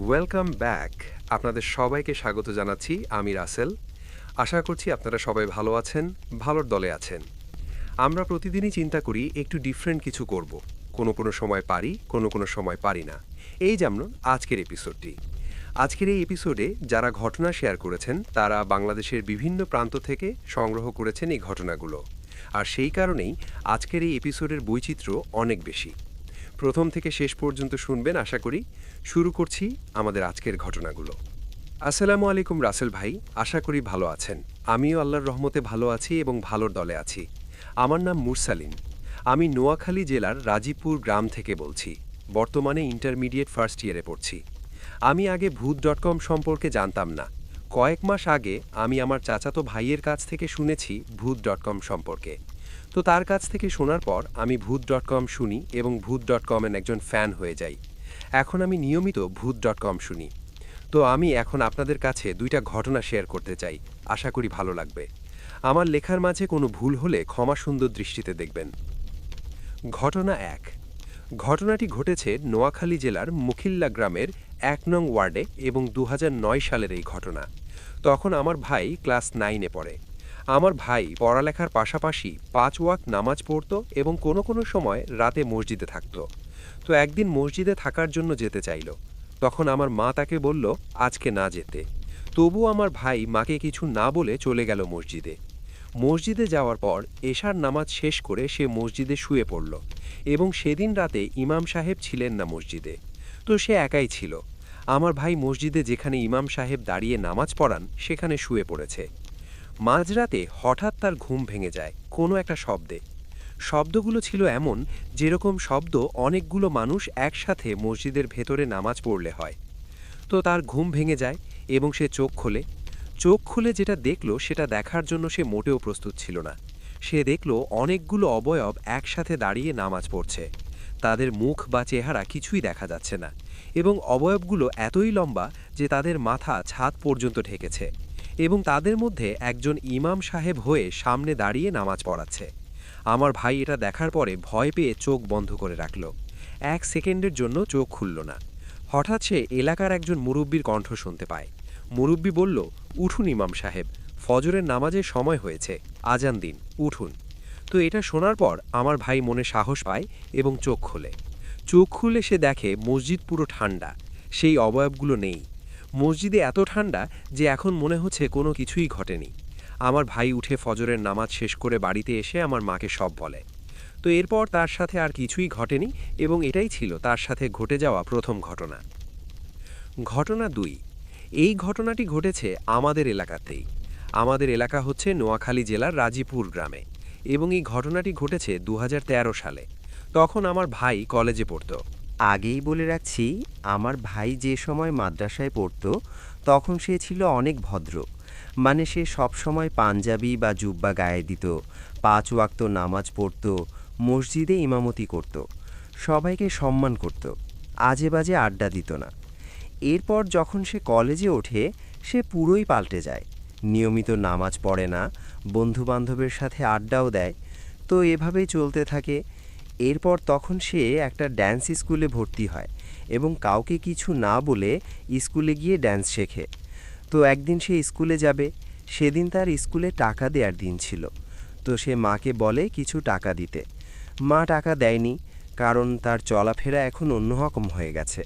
Welcome back. আপনাদের সবাইকে স্বাগত জানাচ্ছি। আমি রাসেল। আশা করছি আপনারা সবাই ভালো আছেন, ভালোর দলে আছেন। আমরা প্রতিদিনই চিন্তা করি একটু ডিফারেন্ট কিছু করব। কোনো সময় পারি, কোনো সময় পারি না। এই যেমন আজকের এপিসোডটি। আজকের এই এপিসোডে যারা ঘটনা শেয়ার করেছেন তারা বাংলাদেশের বিভিন্ন প্রান্ত থেকে সংগ্রহ করেছেন এই ঘটনাগুলো। আর সেই কারণেই আজকের এই এপিসোডের বৈচিত্র্য অনেক বেশি। প্রথম থেকে শেষ পর্যন্ত শুনবেন আশা করি। শুরু করছি আমাদের আজকের ঘটনাগুলো। আসসালামু আলাইকুম রাসেল ভাই, আশা করি ভালো আছেন। আমিও আল্লাহর রহমতে ভালো আছি এবং ভালোর দলে আছি। আমার নাম মুরসালিন। আমি নোয়াখালী জেলার রাজীবপুর গ্রাম থেকে বলছি। বর্তমানে ইন্টারমিডিয়েট ফার্স্ট ইয়ারে পড়ছি। আমি আগে ভূত.কম সম্পর্কে জানতাম না। কয়েক মাস আগে আমি আমার চাচাতো ভাইয়ের কাছ থেকে শুনেছি ভূত.কম সম্পর্কে। তো তার কাছ থেকে শোনার পর আমি ভূত.কম শুনি এবং ভূত.কমের একজন ফ্যান হয়ে যাই। এখন আমি নিয়মিত ভূত.কম শুনি। তো আমি এখন আপনাদের কাছে দুইটা ঘটনা শেয়ার করতে চাই। আশা করি ভালো লাগবে। আমার লেখার মাঝে কোনো ভুল হলে ক্ষমা সুন্দর দৃষ্টিতে দেখবেন। ঘটনা 1। ঘটনাটি ঘটেছে নোয়াখালী জেলার মুখিল্লা গ্রামের ১ নং ওয়ার্ডে এবং ২০০৯ সালের এই ঘটনা। তখন আমার ভাই ক্লাস 9-এ পড়ে। আমার ভাই পড়ালেখার পাশাপাশি 5 ওয়াক্ত নামাজ পড়ত এবং কোনো সময় রাতে মসজিদে থাকত। তো একদিন মসজিদে থাকার জন্য যেতে চাইল। তখন আমার মা তাকে বলল আজকে না যেতে। তবু আমার ভাই মাকে কিছু না বলে চলে গেল মসজিদে। মসজিদে যাওয়ার পর এশার নামাজ শেষ করে সে মসজিদে শুয়ে পড়ল এবং সেদিন রাতে ইমাম সাহেব ছিলেন না মসজিদে। তো সে একাই ছিল। আমার ভাই মসজিদে যেখানে ইমাম সাহেব দাঁড়িয়ে নামাজ পড়ান সেখানে শুয়ে পড়েছে। মাঝরাতে হঠাৎ তার ঘুম ভেঙে যায় কোনো একটা শব্দে। শব্দগুলো ছিল এমন যেরকম শব্দ অনেকগুলো মানুষ একসাথে মসজিদের ভেতরে নামাজ পড়লে হয়। তো তার ঘুম ভেঙে যায় এবং সে চোখ খুলে যেটা দেখল সেটা দেখার জন্য সে মোটেও প্রস্তুত ছিল না। সে দেখল অনেকগুলো অবয়ব একসাথে দাঁড়িয়ে নামাজ পড়ছে। তাদের মুখ বা চেহারা কিছুই দেখা যাচ্ছে না এবং অবয়বগুলো এতই লম্বা যে তাদের মাথা ছাদ পর্যন্ত ঢেকেছে এবং তাদের মধ্যে একজন ইমাম সাহেব হয়ে সামনে দাঁড়িয়ে নামাজ পড়াচ্ছে। আমার ভাই এটা দেখার পরে ভয় পেয়ে চোখ বন্ধ করে রাখল। 1 সেকেন্ডের জন্য চোখ খুলল না। হঠাৎ সে এলাকার একজন মুরব্বির কণ্ঠ শুনতে পায়। মুরব্বি বলল, উঠুন ইমাম সাহেব, ফজরের নামাজের সময় হয়েছে, আজান দিন, উঠুন। তো এটা শোনার পর আমার ভাই মনে সাহস পায় এবং চোখ খোলে। চোখ খুলে সে দেখে মসজিদ পুরো ঠান্ডা, সেই অবয়বগুলো নেই। মসজিদে এত ঠান্ডা যে এখন মনে হচ্ছে কোনো কিছুই ঘটেনি। আমার ভাই উঠে ফজরের নামাজ শেষ করে বাড়িতে এসে আমার মাকে সব বলে। তো এরপর তার সাথে আর কিছুই ঘটেনি এবং এটাই ছিল তার সাথে ঘটে যাওয়া প্রথম ঘটনা। ঘটনা 2। এই ঘটনাটি ঘটেছে আমাদের এলাকাতেই। আমাদের এলাকা হচ্ছে নোয়াখালী জেলার রাজীবপুর গ্রামে এবং এই ঘটনাটি ঘটেছে ২০১৩ সালে। তখন আমার ভাই কলেজে পড়ত। আগেই বলে রাখছি, আমার ভাই যে সময় মাদ্রাসায় পড়তো তখন সে ছিল অনেক ভদ্র। মানে সে সবসময় পাঞ্জাবি বা জুব্বা গায়ে দিত, 5 ওয়াক্ত নামাজ পড়তো, মসজিদে ইমামতি করত, সবাইকে সম্মান করত, আজে বাজে আড্ডা দিত না। এরপর যখন সে কলেজে ওঠে সে পুরোই পাল্টে যায়। নিয়মিত নামাজ পড়ে না, বন্ধুবান্ধবের সাথে আড্ডাও দেয়। তো এভাবেই চলতে থাকে। এরপর তখন সে একটা ড্যান্স স্কুলে ভর্তি হয় এবং কাউকে কিছু না বলে স্কুলে গিয়ে ড্যান্স শেখে। তো একদিন সে স্কুলে যাবে, সেদিন তার স্কুলে টাকা দেওয়ার দিন ছিল। তো সে মাকে বলে কিছু টাকা দিতে। মা টাকা দেয়নি, কারণ তার চলাফেরা এখন অন্যরকম হয়ে গেছে।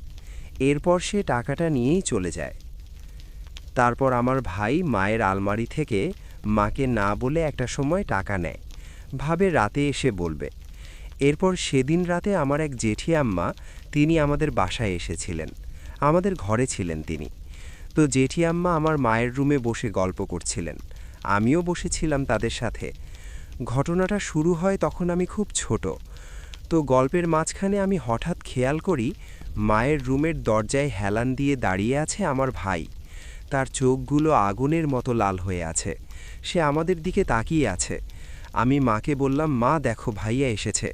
এরপর সে টাকাটা নিয়েই চলে যায়। তারপর আমার ভাই মায়ের আলমারি থেকে মাকে না বলে একটা সময় টাকা নেয়, ভাবে রাতে এসে বলবে। এরপর সেদিন রাতে আমার এক জেঠি আম্মা, তিনি আমাদের বাসায় এসেছিলেন, আমাদের ঘরে ছিলেন তিনি। তো জেঠি আম্মা আমার মায়ের রুমে বসে গল্প করছিলেন, আমিও বসেছিলাম তাদের সাথে। ঘটনাটা শুরু হয় তখন আমি খুব ছোট। তো গল্পের মাঝখানে আমি হঠাৎ খেয়াল করি মায়ের রুমের দরজায় হেলান দিয়ে দাঁড়িয়ে আছে আমার ভাই। তার চোখগুলো আগুনের মতো লাল হয়ে আছে, সে আমাদের দিকে তাকিয়ে আছে। আমি মাকে বললাম, মা দেখো ভাইয়া এসেছে।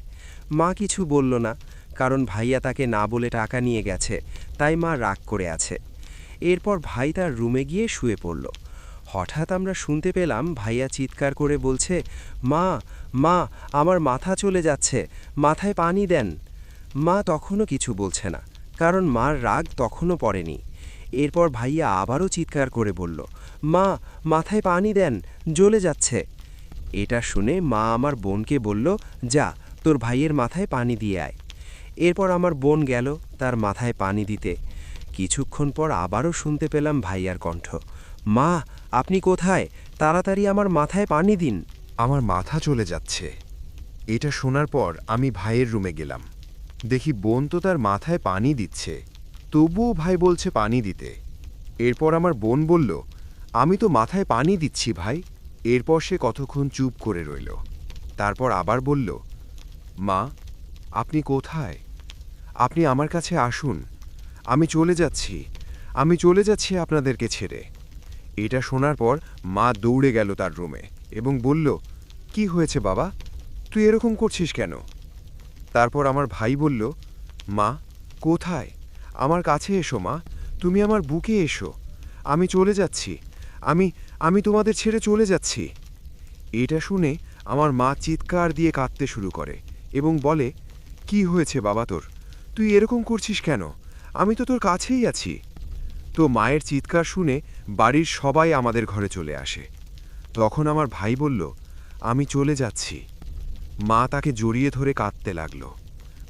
মা কিছু বলল না, কারণ ভাইয়া তাকে না বলে টাকা নিয়ে গেছে, তাই মা রাগ করে আছে। এরপর ভাই তার রুমে গিয়ে শুয়ে পড়ল। হঠাৎ আমরা শুনতে পেলাম ভাইয়া চিৎকার করে বলছে, মা মা আমার মাথা চলে যাচ্ছে, মাথায় পানি দেন। মা তখনও কিছু বলছে না, কারণ মার রাগ তখনও পড়েনি। এরপর ভাইয়া আবারও চিৎকার করে বলল, মা, মাথায় পানি দেন, জ্বলে যাচ্ছে। এটা শুনে মা আমার বোনকে বলল, যা, তোর ভাইয়ের মাথায় পানি দিয়ে আয়। এরপর আমার বোন গেল তার মাথায় পানি দিতে। কিছুক্ষণ পর আবারও শুনতে পেলাম ভাইয়ার কণ্ঠ, মা, আপনি কোথায়? তাড়াতাড়ি আমার মাথায় পানি দিন। আমার মাথা চলে যাচ্ছে। এটা শোনার পর আমি ভাইয়ের রুমে গেলাম। দেখি বোন তো তার মাথায় পানি দিচ্ছে, তবুও ভাই বলছে পানি দিতে। এরপর আমার বোন বলল, আমি তো মাথায় পানি দিচ্ছি ভাই। এরপর সে কতক্ষণ চুপ করে রইল। তারপর আবার বলল, মা, আপনি কোথায়? আপনি আমার কাছে আসুন, আমি চলে যাচ্ছি আপনাদেরকে ছেড়ে। এটা শোনার পর মা দৌড়ে গেল তার রুমে এবং বলল, কি হয়েছে বাবা, তুই এরকম করছিস কেন? তারপর আমার ভাই বলল, মা, কোথায়? আমার কাছে এসো মা, তুমি আমার বুকে এসো, আমি চলে যাচ্ছি, আমি তোমাদের ছেড়ে চলে যাচ্ছি। এটা শুনে আমার মা চিৎকার দিয়ে কাঁদতে শুরু করে এবং বলে, কি হয়েছে বাবা তোর, তুই এরকম করছিস কেন? আমি তো তোর কাছেই আছি। তো মায়ের চিৎকার শুনে বাড়ির সবাই আমাদের ঘরে চলে আসে। তখন আমার ভাই বলল, আমি চলে যাচ্ছি। মা তাকে জড়িয়ে ধরে কাঁদতে লাগল।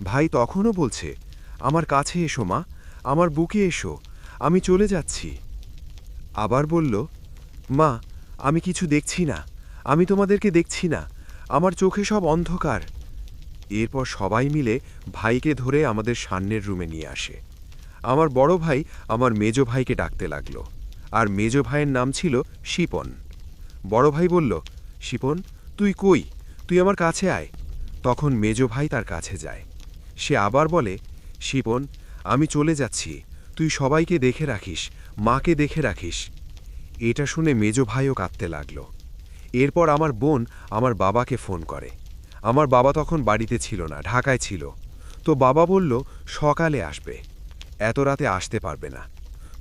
ভাই তখনও বলছে, আমার কাছে এসো মা, আমার বুকে এসো, আমি চলে যাচ্ছি। আবার বলল, মা, আমি কিছু দেখছি না, আমি তোমাদেরকে দেখছি না, আমার চোখে সব অন্ধকার। এরপর সবাই মিলে ভাইকে ধরে আমাদের সামনের রুমে নিয়ে আসে। আমার বড় ভাই আমার মেজ ভাইকে ডাকতে লাগল, আর মেজ ভাইয়ের নাম ছিল শিপন। বড় ভাই বলল, শিপন, তুই কই? তুই আমার কাছে আয়। তখন মেজ ভাই তার কাছে যায়। সে আবার বলে, শিপন, আমি চলে যাচ্ছি, তুই সবাইকে দেখে রাখিস, মাকে দেখে রাখিস। এটা শুনে মেজ ভাইও কাঁদতে লাগল। এরপর আমার বোন আমার বাবাকে ফোন করে। আমার বাবা তখন বাড়িতে ছিল না, ঢাকায় ছিল। তো বাবা বলল, সকালে আসবে, এত রাতে আসতে পারবে না।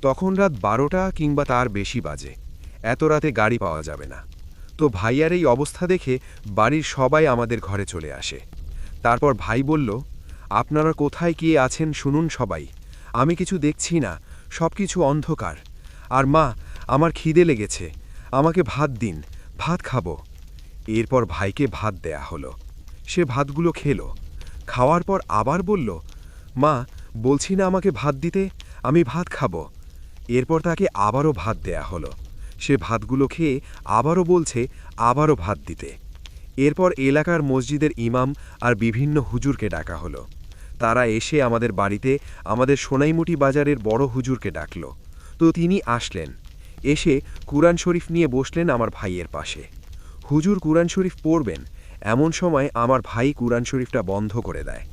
তখন রাত 12টা কিংবা তার বেশি বাজে, এত রাতে গাড়ি পাওয়া যাবে না। তো ভাইয়ার এই অবস্থা দেখে বাড়ির সবাই আমাদের ঘরে চলে আসে। তারপর ভাই বলল, আপনারা কোথায় গিয়ে আছেন শুনুন সবাই, আমি কিছু দেখছি না, সব কিছু অন্ধকার। আর মা, আমার খিদে লেগেছে, আমাকে ভাত দিন, ভাত খাবো। এরপর ভাইকে ভাত দেয়া হলো। সে ভাতগুলো খেলো। খাওয়ার পর আবার বলল, মা, বলছি না আমাকে ভাত দিতে, আমি ভাত খাবো। এরপর তাকে আবারও ভাত দেয়া হলো। সে ভাতগুলো খেয়ে আবারও বলছে আবারও ভাত দিতে। এরপর এলাকার মসজিদের ইমাম আর বিভিন্ন হুজুরকে ডাকা হলো। তারা এসে আমাদের বাড়িতে আমাদের সোনাইমুটি বাজারের বড় হুজুরকে ডাকল। তো তিনি আসলেন, এসে কুরআন শরীফ নিয়ে বসলেন আমার ভাইয়ের পাশে। হুজুর কুরআন শরীফ পড়বেন, এমন সময় আমার ভাই কুরআন শরীফটা বন্ধ করে দেয়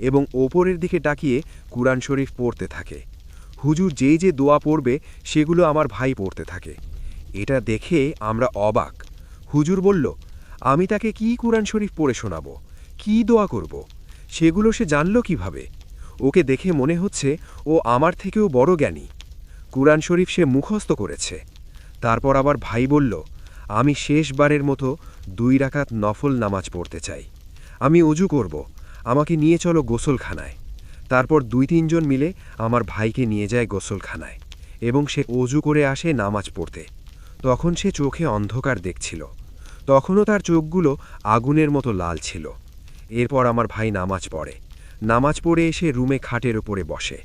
এবং ওপরের দিকে তাকিয়ে কুরআন শরীফ পড়তে থাকে। হুজুর যে যে দোয়া পড়বে সেগুলো আমার ভাই পড়তে থাকে। এটা দেখে আমরা অবাক। হুজুর বলল, আমি তাকে কি কুরআন শরীফ পড়ে শোনাব, কি দোয়া করব? সেগুলো সে জানল কিভাবে? ওকে দেখে মনে হচ্ছে ও আমার থেকেও বড় জ্ঞানী। কুরআন শরীফ সে মুখস্থ করেছে। তারপর আবার ভাই বলল, আমি শেষবারের মতো 2 রাকাত নফল নামাজ পড়তে চাই, আমি অজু করব, আমাকে নিয়ে চলো গোসলখানায়। তারপর 2-3 জন মিলে আমার ভাইকে নিয়ে যায় গোসলখানায় এবং সে অজু করে আসে নামাজ পড়তে। তখন সে চোখে অন্ধকার দেখছিল, তখনও তার চোখগুলো আগুনের মতো লাল ছিল। এরপর আমার ভাই নামাজ পড়ে। নামাজ পড়ে এসে রুমে খাটের ওপরে বসে।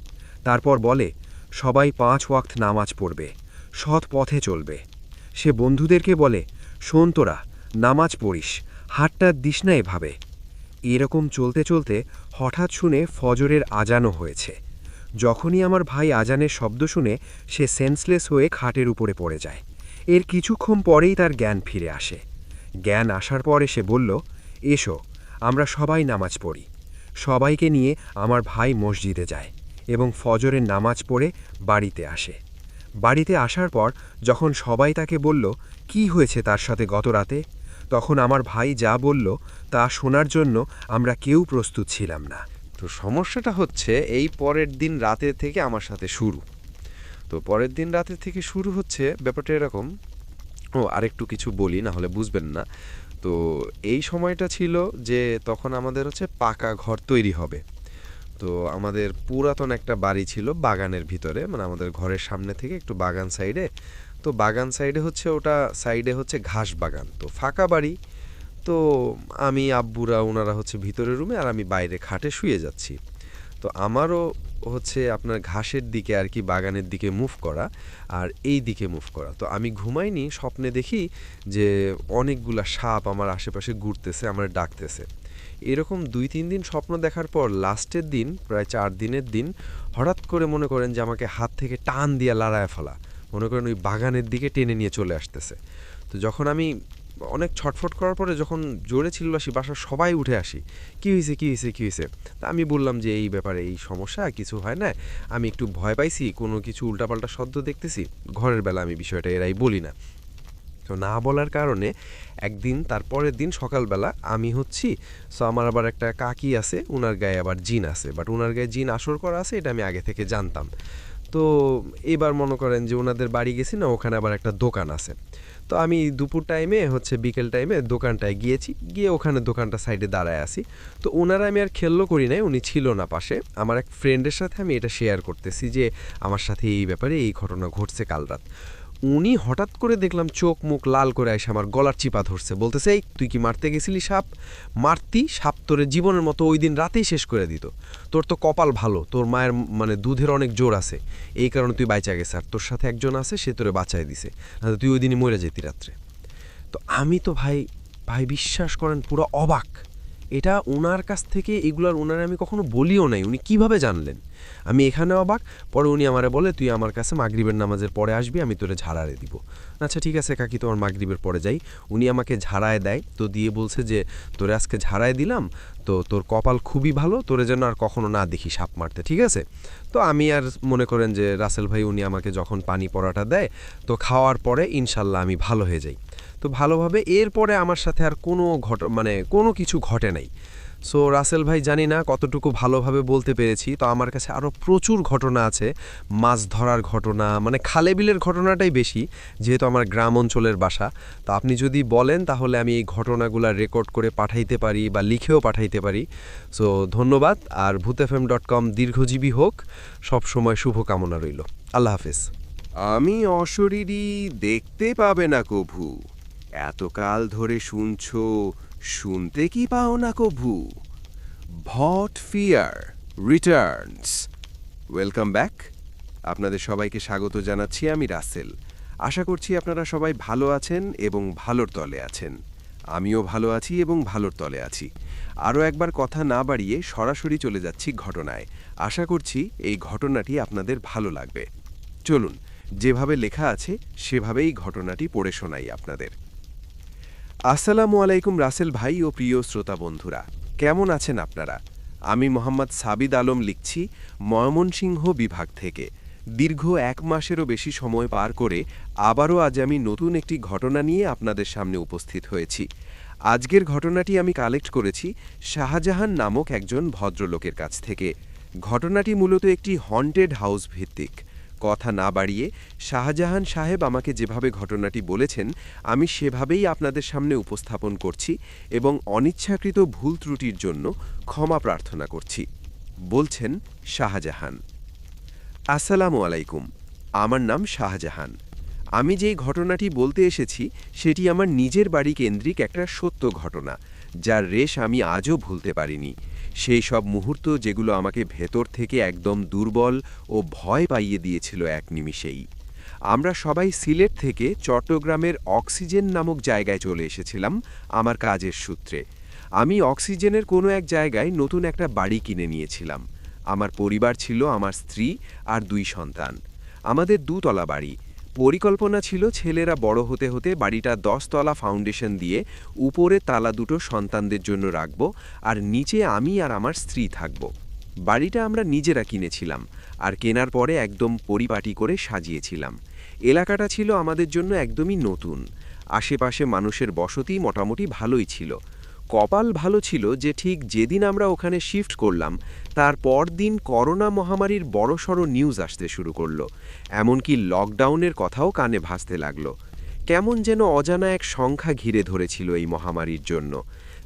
তারপর বলে, সবাই 5 ওয়াক্ত নামাজ পড়বে, সৎ পথে চলবে। সে বন্ধুদেরকে বলে, শোন তোরা, নামাজ পড়িস, হাতটা দিস না এভাবে। এরকম চলতে চলতে হঠাৎ শুনে ফজরের আজানও হয়েছে। যখনই আমার ভাই আজানের শব্দ শুনে সে সেন্সলেস হয়ে খাটের উপরে পড়ে যায়। এর কিছুক্ষণ পরেই তার জ্ঞান ফিরে আসে। জ্ঞান আসার পরে সে বলল, এসো, আমরা সবাই নামাজ পড়ি। সবাইকে নিয়ে আমার ভাই মসজিদে যায় এবং ফজরের নামাজ পড়ে বাড়িতে আসে। বাড়িতে আসার পর যখন সবাই তাকে বলল কি হয়েছে তার সাথে গত রাতে, তখন আমার ভাই যা বলল তা শোনার জন্য আমরা কেউ প্রস্তুত ছিলাম না। তো সমস্যাটা হচ্ছে এই পরের দিন রাতে থেকে আমার সাথে শুরু। তো পরের দিন রাতে থেকে শুরু হচ্ছে ব্যাপারটা এরকম। আরেকটু কিছু বলি, না হলে বুঝবেন না। তো এই সময়টা ছিল যে তখন আমাদের হচ্ছে পাকা ঘর তৈরি হবে। তো আমাদের পুরাতন একটা বাড়ি ছিল বাগানের ভিতরে, মানে আমাদের ঘরের সামনে থেকে একটু বাগান সাইডে। তো বাগান সাইডে হচ্ছে ওটা সাইডে হচ্ছে ঘাস বাগান, তো ফাঁকা বাড়ি। তো আমি আব্বুরা ওনারা হচ্ছে ভিতরের রুমে আর আমি বাইরে খাটে শুয়ে যাচ্ছি। তো আমারও হচ্ছে আপনার ঘাসের দিকে আর কি বাগানের দিকে মুভ করা আর এই দিকে মুভ করা। তো আমি ঘুমাইনি, স্বপ্নে দেখি যে অনেকগুলা সাপ আমার আশেপাশে ঘুরতেছে, আমার ডাকতেছে। এরকম 2-3 দিন স্বপ্ন দেখার পর লাস্টের দিন, প্রায় 4 দিনের দিন, হঠাৎ করে মনে করেন যে আমাকে হাত থেকে টান দিয়ে লড়ায় ফেলা, মনে করেন ওই বাগানের দিকে টেনে নিয়ে চলে আসতেছে। তো যখন আমি অনেক ছটফট করার পরে যখন জোরে চিল্লাসি, বাসার সবাই উঠে আসি, কী হয়েছে কী হয়েছে কী হয়েছে। তা আমি বললাম যে এই ব্যাপারে এই সমস্যা, কিছু হয় না, আমি একটু ভয় পাইছি, কোনো কিছু উল্টাপাল্টা শব্দ দেখতেছি। ঘরের বেলা আমি বিষয়টা এরাই বলি না। তো না বলার কারণে একদিন তারপরের দিন সকালবেলা আমি হচ্ছি, সো আমার আবার একটা কাকি আছে, উনার গায়ে আবার জিন আছে, বাট উনার গায়ে জিন আসর করা আছে এটা আমি আগে থেকে জানতাম। তো এবার মনে করেন যে ওনাদের বাড়ি গেছি না, ওখানে আবার একটা দোকান আছে। তো আমি দুপুর টাইমে হচ্ছে বিকেল টাইমে দোকানটায় গিয়েছি, গিয়ে ওখানে দোকানটা সাইডে দাঁড়ায় আছি। তো ওনারা আমি আর খেললো করি নাই, উনি ছিল না পাশে। আমার এক ফ্রেন্ডের সাথে আমি এটা শেয়ার করতেছি যে আমার সাথে এই ব্যাপারে এই ঘটনা ঘটছে কাল রাত। উনি হঠাৎ করে দেখলাম চোখ মুখ লাল করে এসে আমার গলার চিপা ধরছে, বলতেছে এই তুই কি মারতে গেছিলি সাপ? মারতি সাপ তোরে জীবনের মতো ওই দিন রাতেই শেষ করে দিত। তোর তো কপাল ভালো, তোর মায়ের মানে দুধের অনেক জোর আছে, এই কারণে তুই বাইচা গেছে, আর তোর সাথে একজন আছে সে তোরে বাঁচায় দিছে, না তুই ওই দিনই মরে যেতি রাত্রে। তো আমি তো ভাই ভাই বিশ্বাস করেন পুরো অবাক। এটা ওনার কাছ থেকে এগুলার ওনার আমি কখনো বলিও নাই, উনি কিভাবে জানলেন? আমি এখানে অবাক। পরে উনি আমারে বলে তুই আমার কাছে মাগরিবের নামাজের পরে আসবি, আমি তোরে ঝাড়ারে দিব। আচ্ছা ঠিক আছে কাকি, তোমার মাগরিবের পরে যাই। উনি আমাকে ঝাড়ায় দেয়, তো দিয়ে বলছে যে তোরে আজকে ঝাড়ায় দিলাম, তো তোর কপাল খুবই ভালো, তোরে যেন আর কখনো না দেখি সাপ মারতে, ঠিক আছে? তো আমি আর মনে করেন যে রাসেল ভাই উনি আমাকে যখন পানি পড়াটা দেয়, তো খাওয়ার পরে ইনশাল্লাহ আমি ভালো হয়ে যাই। তো ভালোভাবে এরপরে আমার সাথে আর কোনো কিছু ঘটে নাই। সো রাসেল ভাই জানি না কতটুকু ভালোভাবে বলতে পেরেছি। তো আমার কাছে আরও প্রচুর ঘটনা আছে, মাছ ধরার ঘটনা, মানে খালে বিলের ঘটনাটাই বেশি, যেহেতু আমার গ্রাম অঞ্চলের বাসা। তো আপনি যদি বলেন তাহলে আমি এই ঘটনাগুলো রেকর্ড করে পাঠাইতে পারি বা লিখেও পাঠাইতে পারি। সো ধন্যবাদ। আর ভূতfm.com দীর্ঘজীবী হোক, সবসময় শুভকামনা রইল। আল্লাহ হাফেজ। আমি অশরীরী, দেখতে পাবে না কভু, এতকাল ধরে শুনছো, শুনতে কি পাও না কভু। ভট ফিয়ার রিটার্নস। Welcome back. আপনাদের সবাইকে স্বাগত জানাচ্ছি, আমি রাসেল। আশা করছি আপনারা সবাই ভালো আছেন এবং ভালোর তলে আছেন। আমিও ভালো আছি এবং ভালোর তলে আছি। আরও একবার কথা না বাড়িয়ে সরাসরি চলে যাচ্ছি ঘটনায়। আশা করছি এই ঘটনাটি আপনাদের ভালো লাগবে। চলুন, যেভাবে লেখা আছে সেভাবেই ঘটনাটি পড়ে শোনাই আপনাদের। আসসালামু আলাইকুম রাসেল ভাই ও প্রিয় শ্রোতা বন্ধুরা, কেমন আছেন আপনারা? আমি মোহাম্মদ সাবিদ আলম লিখছি ময়মনসিংহ বিভাগ থেকে। দীর্ঘ 1 মাসেরও বেশি সময় পার করে আবারও আজ আমি নতুন একটি ঘটনা নিয়ে আপনাদের সামনে উপস্থিত হয়েছি। আজকের ঘটনাটি আমি কালেক্ট করেছি শাহজাহান নামক একজন ভদ্রলোকের কাছ থেকে। ঘটনাটি মূলত একটি হন্টেড হাউস ভিত্তিক। কথা না বাড়িয়ে শাহজাহান সাহেব আমাকে যেভাবে ঘটনাটি বলেছেন আমি সেভাবেই আপনাদের সামনে উপস্থাপন করছি এবং অনিচ্ছাকৃত ভুল ত্রুটির জন্য ক্ষমা প্রার্থনা করছি। বলছেন শাহজাহান। আসসালামু আলাইকুম, আমার নাম শাহজাহান। আমি যেই ঘটনাটি বলতে এসেছি সেটি আমার নিজের বাড়ি কেন্দ্রিক একটা সত্য ঘটনা, যার রেশ আমি আজও ভুলতে পারিনি। সেই সব মুহূর্ত যেগুলো আমাকে ভেতর থেকে একদম দুর্বল ও ভয় পাইয়ে দিয়েছিল এক নিমিষেই। আমরা সবাই সিলেট থেকে চট্টগ্রামের অক্সিজেন নামক জায়গায় চলে এসেছিলাম আমার কাজের সূত্রে। আমি অক্সিজেনের কোনো এক জায়গায় নতুন একটা বাড়ি কিনে নিয়েছিলাম। আমার পরিবার ছিল আমার স্ত্রী আর 2 সন্তান। আমাদের 2 তলা বাড়ি। পরিকল্পনা ছিল ছেলেরা বড় হতে হতে বাড়িটা 10 তলা ফাউন্ডেশন দিয়ে উপরে তালা 2টো সন্তানদের জন্য রাখব, আর নিচে আমি আর আমার স্ত্রী থাকব। বাড়িটা আমরা নিজেরা কিনেছিলাম, আর কেনার পরে একদম পরিপাটি করে সাজিয়েছিলাম। এলাকাটা ছিল আমাদের জন্য একদমই নতুন। আশেপাশে মানুষের বসতি মোটামুটি ভালোই ছিল। কপাল ভালো ছিল যে ঠিক যেদিন আমরা ওখানে শিফট করলাম তার পরদিন করোনা মহামারীর বড়সড় নিউজ আসতে শুরু করলো। এমনকি লকডাউনের কথাও কানে ভাসতে লাগলো। কেমন যেন অজানা এক সংখ্যা ঘিরে ধরেছিল এই মহামারীর জন্য।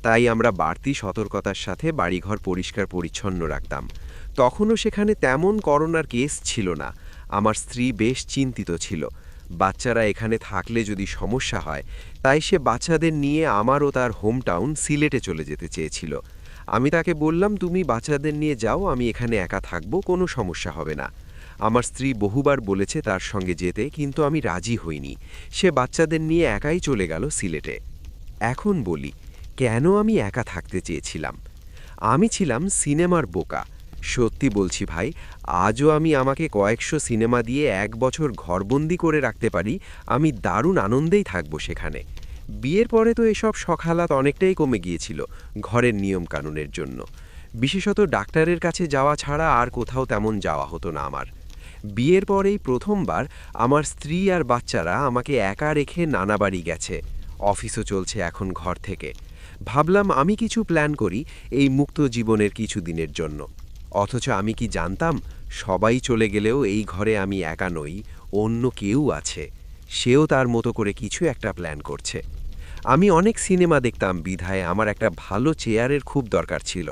তাই আমরা বাড়তি সতর্কতার সাথে বাড়িঘর পরিষ্কার পরিচ্ছন্ন রাখতাম। তখনও সেখানে তেমন করোনার কেস ছিল না। আমার স্ত্রী বেশ চিন্তিত ছিল, বাচ্চারা এখানে থাকলে যদি সমস্যা হয়, তাই সে বাচ্চাদের নিয়ে আমার ও তার হোমটাউন সিলেটে চলে যেতে চেয়েছিল। আমি তাকে বললাম, তুমি বাচ্চাদের নিয়ে যাও, আমি এখানে একা থাকব, কোনো সমস্যা হবে না। আমার স্ত্রী বহুবার বলেছে তার সঙ্গে যেতে, কিন্তু আমি রাজি হইনি। সে বাচ্চাদের নিয়ে একাই চলে গেল সিলেটে। এখন বলি, কেন আমি একা থাকতে চেয়েছিলাম? আমি ছিলাম সিনেমার বোকা। সত্যি বলছি ভাই, আজও আমি আমাকে কয়েকশো সিনেমা দিয়ে 1 বছর ঘরবন্দি করে রাখতে পারি, আমি দারুণ আনন্দেই থাকব সেখানে। বিয়ের পরে তো এসব সখালাত অনেকটাই কমে গিয়েছিল ঘরের নিয়মকানুনের জন্য। বিশেষত ডাক্তারের কাছে যাওয়া ছাড়া আর কোথাও তেমন যাওয়া হতো না আমার। বিয়ের পরেই প্রথমবার আমার স্ত্রী আর বাচ্চারা আমাকে একা রেখে নানা বাড়ি গেছে। অফিসও চলছে এখন ঘর থেকে। ভাবলাম আমি কিছু প্ল্যান করি এই মুক্ত জীবনের কিছু দিনের জন্য। অথচ আমি কি জানতাম, সবাই চলে গেলেও এই ঘরে আমি একা নই, অন্য কেউ আছে। সেও তার মতো করে কিছু একটা প্ল্যান করছে। আমি অনেক সিনেমা দেখতাম বিধায় আমার একটা ভালো চেয়ারের খুব দরকার ছিল।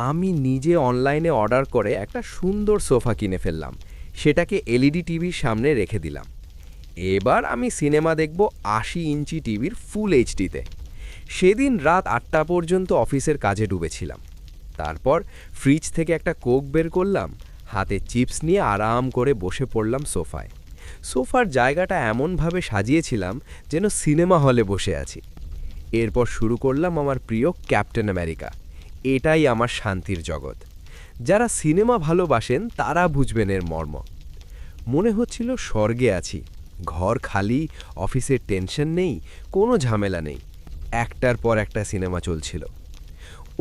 আমি নিজে অনলাইনে অর্ডার করে একটা সুন্দর সোফা কিনে ফেললাম, সেটাকে এলইডি টিভির সামনে রেখে দিলাম। এবার আমি সিনেমা দেখব ৮০ ইঞ্চি টিভির ফুল এইচডিতে। সেদিন রাত ৮টা পর্যন্ত অফিসের কাজে ডুবেছিলাম। তারপর ফ্রিজ থেকে একটা কোক বের করলাম, হাতে চিপস নিয়ে আরাম করে বসে পড়লাম সোফায়। সোফার জায়গাটা এমনভাবে সাজিয়েছিলাম যেন সিনেমা হলে বসে আছি। এরপর শুরু করলাম আমার প্রিয় ক্যাপ্টেন আমেরিকা। এটাই আমার শান্তির জগৎ। যারা সিনেমা ভালোবাসেন তারা বুঝবেন এর মর্ম। মনে হচ্ছিল স্বর্গে আছি। ঘর খালি, অফিসের টেনশন নেই, কোনো ঝামেলা নেই। একটার পর একটা সিনেমা চলছিল।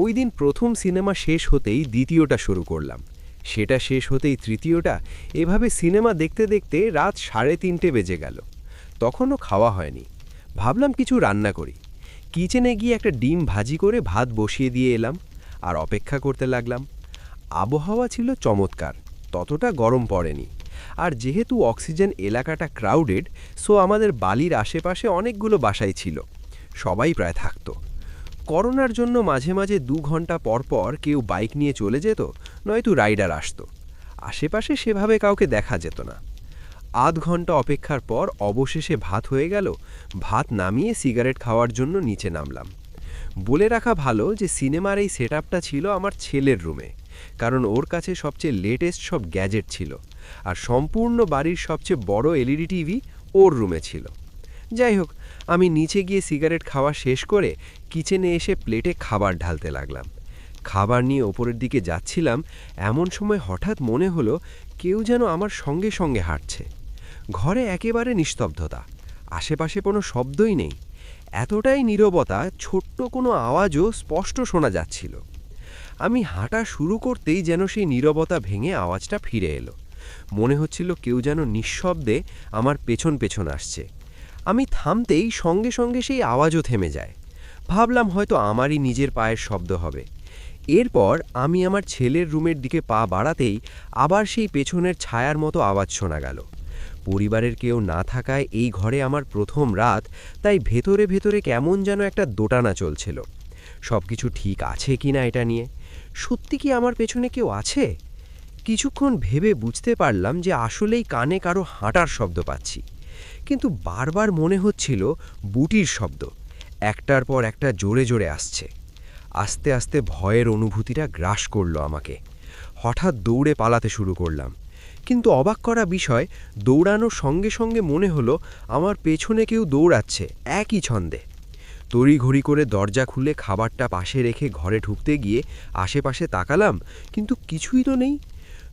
ওই দিন প্রথম সিনেমা শেষ হতেই দ্বিতীয়টা শুরু করলাম, সেটা শেষ হতেই তৃতীয়টা। এভাবে সিনেমা দেখতে দেখতে রাত 3:30 বেজে গেল। তখনও খাওয়া হয়নি। ভাবলাম কিছু রান্না করি। কিচেনে গিয়ে একটা ডিম ভাজি করে ভাত বসিয়ে দিয়ে এলাম আর অপেক্ষা করতে লাগলাম। আবহাওয়া ছিল চমৎকার, ততটা গরম পড়েনি। আর যেহেতু অক্সিজেন এলাকাটা ক্রাউডেড, সো আমাদের বালির আশেপাশে অনেকগুলো বাসাই ছিল, সবাই প্রায় থাকতো। করোনার জন্য মাঝে মাঝে 2 ঘন্টা পর পর কেউ বাইক নিয়ে চলে যেত, নয়তো রাইডার আসতো। আশেপাশে সেভাবে কাউকে দেখা যেত না। আধ ঘন্টা অপেক্ষার পর অবশেষে ভাত হয়ে গেল। ভাত নামিয়ে সিগারেট খাওয়ার জন্য নিচে নামলাম। বলে রাখা ভালো যে সিনেমার এই সেটআপটা ছিল আমার ছেলের রুমে, কারণ ওর কাছে সবচেয়ে লেটেস্ট সব গ্যাজেট ছিল। আর সম্পূর্ণ বাড়ির সবচেয়ে বড় এলইডি টিভি ওর রুমে ছিল। যাই হোক, আমি নিচে গিয়ে সিগারেট খাওয়া শেষ করে কিচেনে এসে প্লেটে খাবার ঢালতে লাগলাম। খাবার নিয়ে ওপরের দিকে যাচ্ছিলাম, এমন সময় হঠাৎ মনে হলো কেউ যেন আমার সঙ্গে সঙ্গে হাঁটছে। ঘরে একেবারে নিস্তব্ধতা, আশেপাশে কোনো শব্দই নেই। এতটাই নীরবতা, ছোট্ট কোনো আওয়াজও স্পষ্ট শোনা যাচ্ছিল। আমি হাঁটা শুরু করতেই যেন সেই নীরবতা ভেঙে আওয়াজটা ফিরে এলো। মনে হচ্ছিল কেউ যেন নিঃশব্দে আমার পেছন পেছন আসছে। আমি থামতেই সঙ্গে সঙ্গে সেই আওয়াজও থেমে যায়। ভাবলাম হয়তো আমারই নিজের পায়ের শব্দ হবে। এরপর আমি আমার ছেলের রুমের দিকে পা বাড়াতেই আবার সেই পেছনের ছায়ার মতো আওয়াজ শোনা গেল। পরিবারের কেউ না থাকায় এই ঘরে আমার প্রথম রাত, তাই ভেতরে ভেতরে কেমন যেন একটা দোটানা চলছিল। সব কিছু ঠিক আছে কিনা এটা নিয়ে। সত্যি কি আমার পেছনে কেউ আছে? কিছুক্ষণ ভেবে বুঝতে পারলাম যে আসলেই কানে কারো হাঁটার শব্দ পাচ্ছি, কিন্তু বারবার মনে হচ্ছিল বুটির শব্দ, একটার পর একটা জোরে জোরে আসছে। আস্তে আস্তে ভয়ের অনুভূতিটা গ্রাস করলো আমাকে। হঠাৎ দৌড়ে পালাতে শুরু করলাম, কিন্তু অবাক করা বিষয়, দৌড়ানোর সঙ্গে সঙ্গে মনে হলো আমার পেছনে কেউ দৌড়াচ্ছে একই ছন্দে। তড়িঘড়ি করে দরজা খুলে খাবারটা পাশে রেখে ঘরে ঢুকতে গিয়ে আশেপাশে তাকালাম, কিন্তু কিছুই তো নেই।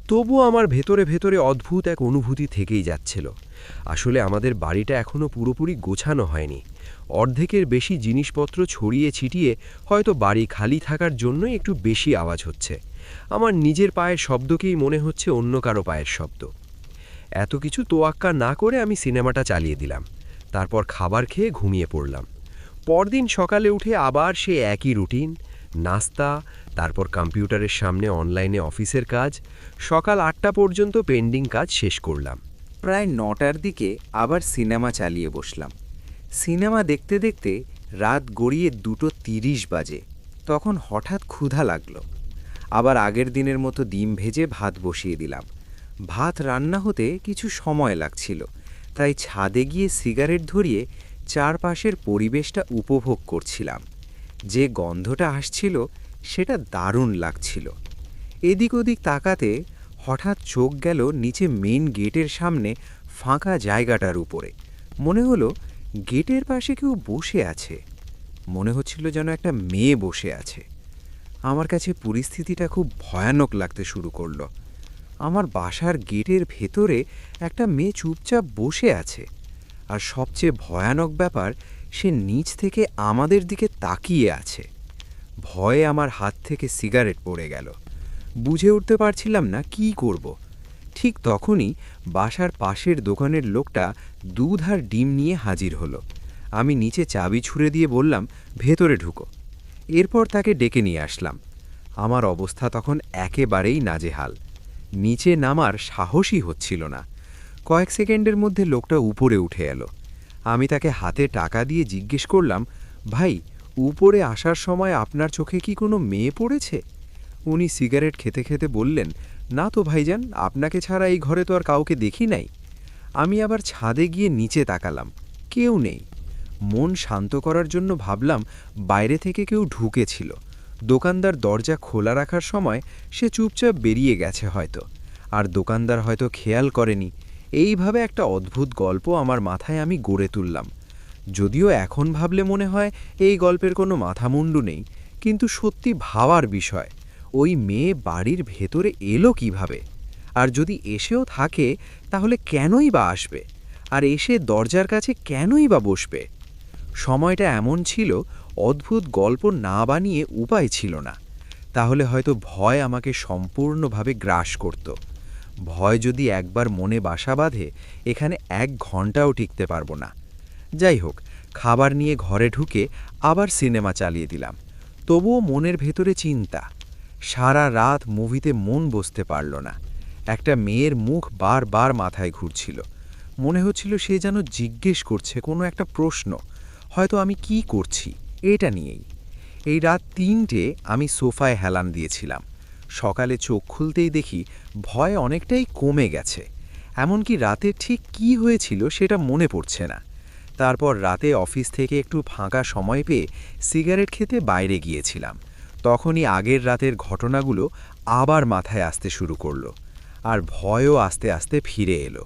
তবুও আমার ভেতরে ভেতরে অদ্ভুত এক অনুভূতি থেকেই যাচ্ছিল। আসলে আমাদের বাড়িটা এখনও পুরোপুরি গোছানো হয়নি। অর্ধেকের বেশি জিনিসপত্র ছড়িয়ে ছিটিয়ে, হয়তো বাড়ি খালি থাকার জন্য একটু বেশি আওয়াজ হচ্ছে। আমার নিজের পায়ের শব্দকেই মনে হচ্ছে অন্য কারো পায়ের শব্দ। এত কিছু তোয়াক্কা না করে আমি সিনেমাটা চালিয়ে দিলাম। তারপর খাবার খেয়ে ঘুমিয়ে পড়লাম। পরদিন সকালে উঠে আবার সে একই রুটিন, নাস্তা, তারপর কম্পিউটারের সামনে অনলাইনে অফিসের কাজ। সকাল 8টা পর্যন্ত পেন্ডিং কাজ শেষ করলাম। প্রায় 9টার দিকে আবার সিনেমা চালিয়ে বসলাম। সিনেমা দেখতে দেখতে রাত গড়িয়ে 2:30 বাজে। তখন হঠাৎ ক্ষুধা লাগলো। আবার আগের দিনের মতো ডিম ভেজে ভাত বসিয়ে দিলাম। ভাত রান্না হতে কিছু সময় লাগছিল, তাই ছাদে গিয়ে সিগারেট ধরিয়ে চারপাশের পরিবেশটা উপভোগ করছিলাম। যে গন্ধটা আসছিল সেটা দারুণ লাগছিল। এদিক ওদিক তাকাতে হঠাৎ চোখ গেল নিচে মেইন গেটের সামনে ফাঁকা জায়গাটার উপরে। মনে হলো গেটের পাশে কেউ বসে আছে। মনে হচ্ছিল যেন একটা মেয়ে বসে আছে। আমার কাছে পরিস্থিতিটা খুব ভয়ানক লাগতে শুরু করলো। আমার বাসার গেটের ভেতরে একটা মেয়ে চুপচাপ বসে আছে, আর সবচেয়ে ভয়ানক ব্যাপার, সে নিচ থেকে আমাদের দিকে তাকিয়ে আছে। ভয়ে আমার হাত থেকে সিগারেট পড়ে গেল। বুঝে উঠতে পারছিলাম না কি করব। ঠিক তখনই বাসার পাশের দোকানের লোকটা দুধ আর ডিম নিয়ে হাজির হলো। আমি নিচে চাবি ছুঁড়ে দিয়ে বললাম, ভেতরে ঢুকো। এরপর তাকে ডেকে নিয়ে আসলাম। আমার অবস্থা তখন একেবারেই নাজেহাল। নিচে নামার সাহসই হচ্ছিল না। কয়েক সেকেন্ডের মধ্যে লোকটা উপরে উঠে এলো। আমি তাকে হাতে টাকা দিয়ে জিজ্ঞেস করলাম, ভাই, উপরে আসার সময় আপনার চোখে কি কোনো মেয়ে পড়েছে? উনি সিগারেট খেতে খেতে বললেন, না তো ভাইজান, আপনাকে ছাড়া এই ঘরে তো আর কাউকে দেখি নাই। আমি আবার ছাদে গিয়ে নিচে তাকালাম, কেউ নেই। মন শান্ত করার জন্য ভাবলাম বাইরে থেকে কেউ ঢুকেছিল। দোকানদার দরজা খোলা রাখার সময় সে চুপচাপ বেরিয়ে গেছে হয়তো, আর দোকানদার হয়তো খেয়াল করেনি। এইভাবে একটা অদ্ভুত গল্প আমার মাথায় আমি গড়ে তুললাম। যদিও এখন ভাবলে মনে হয় এই গল্পের কোনো মাথামুন্ডু নেই, কিন্তু সত্যি ভাবার বিষয়, ওই মেয়ে বাড়ির ভেতরে এলো কিভাবে? আর যদি এসেও থাকে তাহলে কেনই বা আসবে? আর এসে দরজার কাছে কেনই বা বসবে? সময়টা এমন ছিল, অদ্ভুত গল্প না বানিয়ে উপায় ছিল না। তাহলে হয়তো ভয় আমাকে সম্পূর্ণভাবে গ্রাস করত। ভয় যদি একবার মনে বাসা বাঁধে, এখানে 1 ঘন্টাও টিকতে পারবো না। যাই হোক, খাবার নিয়ে ঘরে ঢুকে আবার সিনেমা চালিয়ে দিলাম। তবুও মনের ভেতরে চিন্তা। সারা রাত মুভিতে মন বসতে পারল না। একটা মেয়ের মুখ বারবার মাথায় ঘুরছিল। মনে হচ্ছিল সে যেন জিজ্ঞেস করছে কোনো একটা প্রশ্ন, হয়তো আমি কি করছি এটা নিয়েই। এই রাত 3টে আমি সোফায় হেলান দিয়েছিলাম। সকালে চোখ খুলতেই দেখি ভয় অনেকটাই কমে গেছে। এমনকি রাতে ঠিক কি হয়েছিল সেটা মনে পড়ছে না। তারপর রাতে অফিস থেকে একটু ফাঁকা সময় পেয়ে সিগারেট খেতে বাইরে গিয়েছিলাম। তখনই আগের রাতের ঘটনাগুলো আবার মাথায় আসতে শুরু করলো, আর ভয়ও আস্তে আস্তে ফিরে এলো।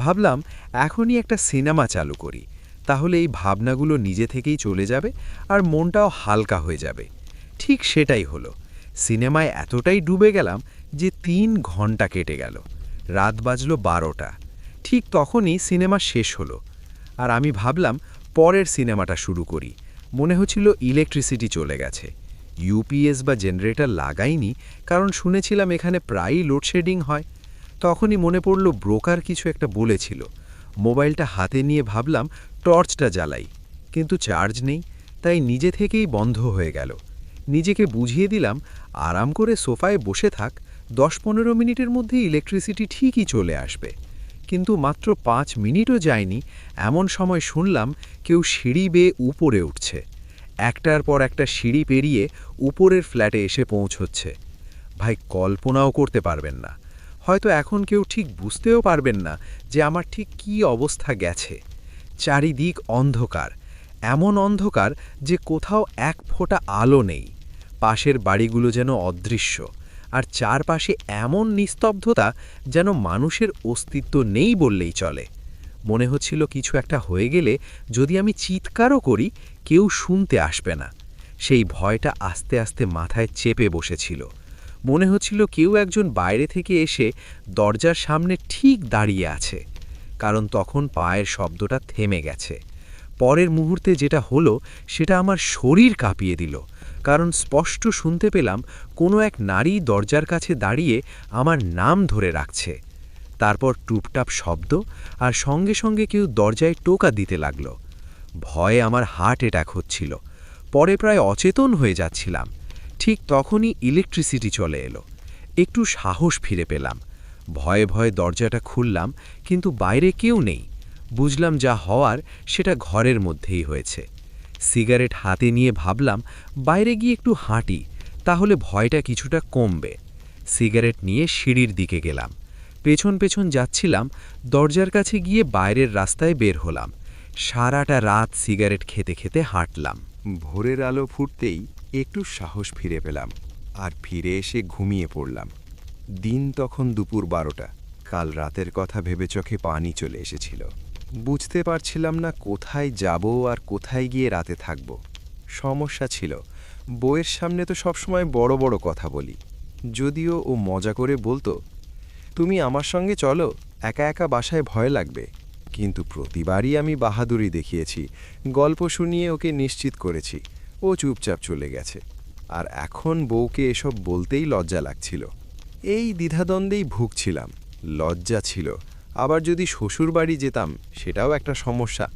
ভাবলাম এখনই একটা সিনেমা চালু করি, তাহলে এই ভাবনাগুলো নিজে থেকেই চলে যাবে আর মনটাও হালকা হয়ে যাবে। ঠিক সেটাই হলো। সিনেমায় এতটাই ডুবে গেলাম যে 3 ঘন্টা কেটে গেল। রাত বাজলো 12টা। ঠিক তখনই সিনেমা শেষ হলো, আর আমি ভাবলাম পরের সিনেমাটা শুরু করি। মনে হচ্ছিল ইলেকট্রিসিটি চলে গেছে। ইউপিএস বা জেনারেটর লাগাইনি, কারণ শুনেছিলাম এখানে প্রায়ই লোডশেডিং হয়। তখনই মনে পড়ল ব্রোকার কিছু একটা বলেছিল। মোবাইলটা হাতে নিয়ে ভাবলাম টর্চটা জ্বালাই, কিন্তু চার্জ নেই, তাই নিজে থেকেই বন্ধ হয়ে গেল। নিজেকে বুঝিয়ে দিলাম, আরাম করে সোফায় বসে থাক, 10-15 মিনিটের মধ্যে ইলেকট্রিসিটি ঠিকই চলে আসবে। কিন্তু মাত্র 5 মিনিটও যায়নি, এমন সময় শুনলাম কেউ সিঁড়ি বেয়ে উপরে উঠছে। একটার পর একটা সিঁড়ি পেরিয়ে উপরের ফ্ল্যাটে এসে পৌঁছচ্ছে। ভাই, কল্পনাও করতে পারবেন না, হয়তো এখন কেউ ঠিক বুঝতেও পারবেন না যে আমার ঠিক কী অবস্থা গেছে। চারিদিক অন্ধকার, এমন অন্ধকার যে কোথাও এক ফোঁটা আলো নেই। পাশের বাড়িগুলো যেন অদৃশ্য, আর চারপাশে এমন নিস্তব্ধতা যেন মানুষের অস্তিত্ব নেই বললেই চলে। মনে হচ্ছিল কিছু একটা হয়ে গেলে যদি আমি চিৎকারও করি, কেউ শুনতে আসবে না। সেই ভয়টা আস্তে আস্তে মাথায় চেপে বসেছিল। মনে হচ্ছিল কেউ একজন বাইরে থেকে এসে দরজার সামনে ঠিক দাঁড়িয়ে আছে, কারণ তখন পায়ের শব্দটা থেমে গেছে। পরের মুহূর্তে যেটা হলো সেটা আমার শরীর কাঁপিয়ে দিল, কারণ স্পষ্ট শুনতে পেলাম কোনো এক নারী দরজার কাছে দাঁড়িয়ে আমার নাম ধরে রাখছে। তারপর টুপটাপ শব্দ, আর সঙ্গে সঙ্গে কেউ দরজায় টোকা দিতে লাগল। ভয়ে আমার হার্ট অ্যাটাক হচ্ছিল। পরে প্রায় অচেতন হয়ে যাচ্ছিলাম। ঠিক তখনই ইলেকট্রিসিটি চলে এলো। একটু সাহস ফিরে পেলাম। ভয়ে ভয়ে দরজাটা খুললাম, কিন্তু বাইরে কেউ নেই। বুঝলাম যা হওয়ার সেটা ঘরের মধ্যেই হয়েছে। সিগারেট হাতে নিয়ে ভাবলাম বাইরে গিয়ে একটু হাঁটি, তাহলে ভয়টা কিছুটা কমবে। সিগারেট নিয়ে সিঁড়ির দিকে গেলাম। পেছন পেছন যাচ্ছিলাম, দরজার কাছে গিয়ে বাইরের রাস্তায় বের হলাম। সারাটা রাত সিগারেট খেতে খেতে হাঁটলাম। ভোরের আলো ফুটতেই একটু সাহস ফিরে পেলাম, আর ফিরে এসে ঘুমিয়ে পড়লাম। দিন তখন দুপুর 12টা। কাল রাতের কথা ভেবে চোখে পানি চলে এসেছিল। বুঝতে পারছিলাম না কোথায় যাব আর কোথায় গিয়ে রাতে থাকব। সমস্যা ছিল, বউয়ের সামনে তো সবসময় বড় বড় কথা বলি। যদিও ও মজা করে বলতো, তুমি আমার সঙ্গে চলো, একা একা বাসায় ভয় লাগবে। কিন্তু প্রতিবারই আমি বাহাদুরি দেখিয়েছি, গল্প শুনিয়ে ওকে নিশ্চিত করেছি। ও চুপচাপ চলে গেছে। আর এখন বউকে এসব বলতেই লজ্জা লাগছিল। এই দ্বিধাদ্বন্দ্বেই ভুগছিলাম। লজ্জা ছিল, আবার যদি শ্বশুর বাড়ি যেতাম সেটাও একটা সমস্যা।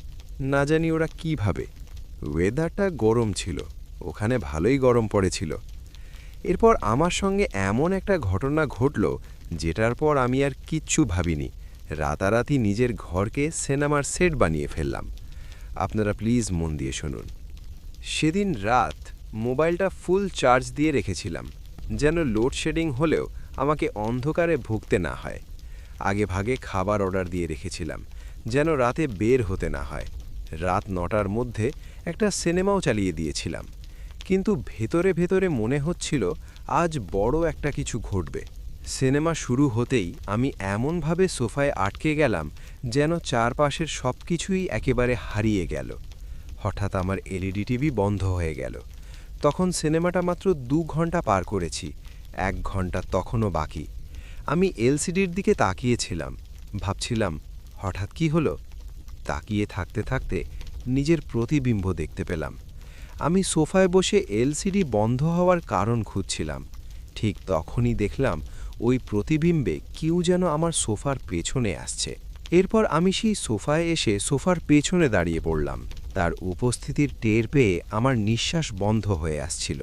না জানি ওরা কি ভাবে। ওয়েদারটা গরম ছিল, ওখানে ভালোই গরম পড়েছিল। এরপর আমার সঙ্গে এমন একটা ঘটনা ঘটল যেটার পর আমি আর কিচ্ছু ভাবিনি। রাতারাতি নিজের ঘরকে সিনেমার সেট বানিয়ে ফেললাম। আপনারা প্লিজ মন দিয়ে শুনুন। সেদিন রাত মোবাইলটা ফুল চার্জ দিয়ে রেখেছিলাম, যেন লোডশেডিং হলেও আমাকে অন্ধকারে ভুগতে না হয়। আগে ভাগে খাবার অর্ডার দিয়ে রেখেছিলাম, যেন রাতে বের হতে না হয়। রাত 9টার মধ্যে একটা সিনেমাও চালিয়ে দিয়েছিলাম। কিন্তু ভেতরে ভেতরে মনে হচ্ছিল আজ বড় একটা কিছু ঘটবে। সিনেমা শুরু হতেই আমি এমনভাবে সোফায় আটকে গেলাম যেন চারপাশের সব কিছুই একেবারে হারিয়ে গেল। হঠাৎ আমার এলইডি টিভি বন্ধ হয়ে গেল। তখন সিনেমাটা মাত্র 2 ঘন্টা পার করেছি, 1 ঘন্টা তখনও বাকি। আমি এলসিডির দিকে তাকিয়েছিলাম, ভাবছিলাম হঠাৎ কি হলো। তাকিয়ে থাকতে থাকতে নিজের প্রতিবিম্ব দেখতে পেলাম। আমি সোফায় বসে এলসিডি বন্ধ হওয়ার কারণ খুঁজছিলাম। ঠিক তখনই দেখলাম ওই প্রতিবিম্বে কেউ যেন আমার সোফার পেছনে আসছে। এরপর আমি সেই সোফায় এসে সোফার পেছনে দাঁড়িয়ে পড়লাম। তার উপস্থিতির টের পেয়ে আমার নিঃশ্বাস বন্ধ হয়ে আসছিল।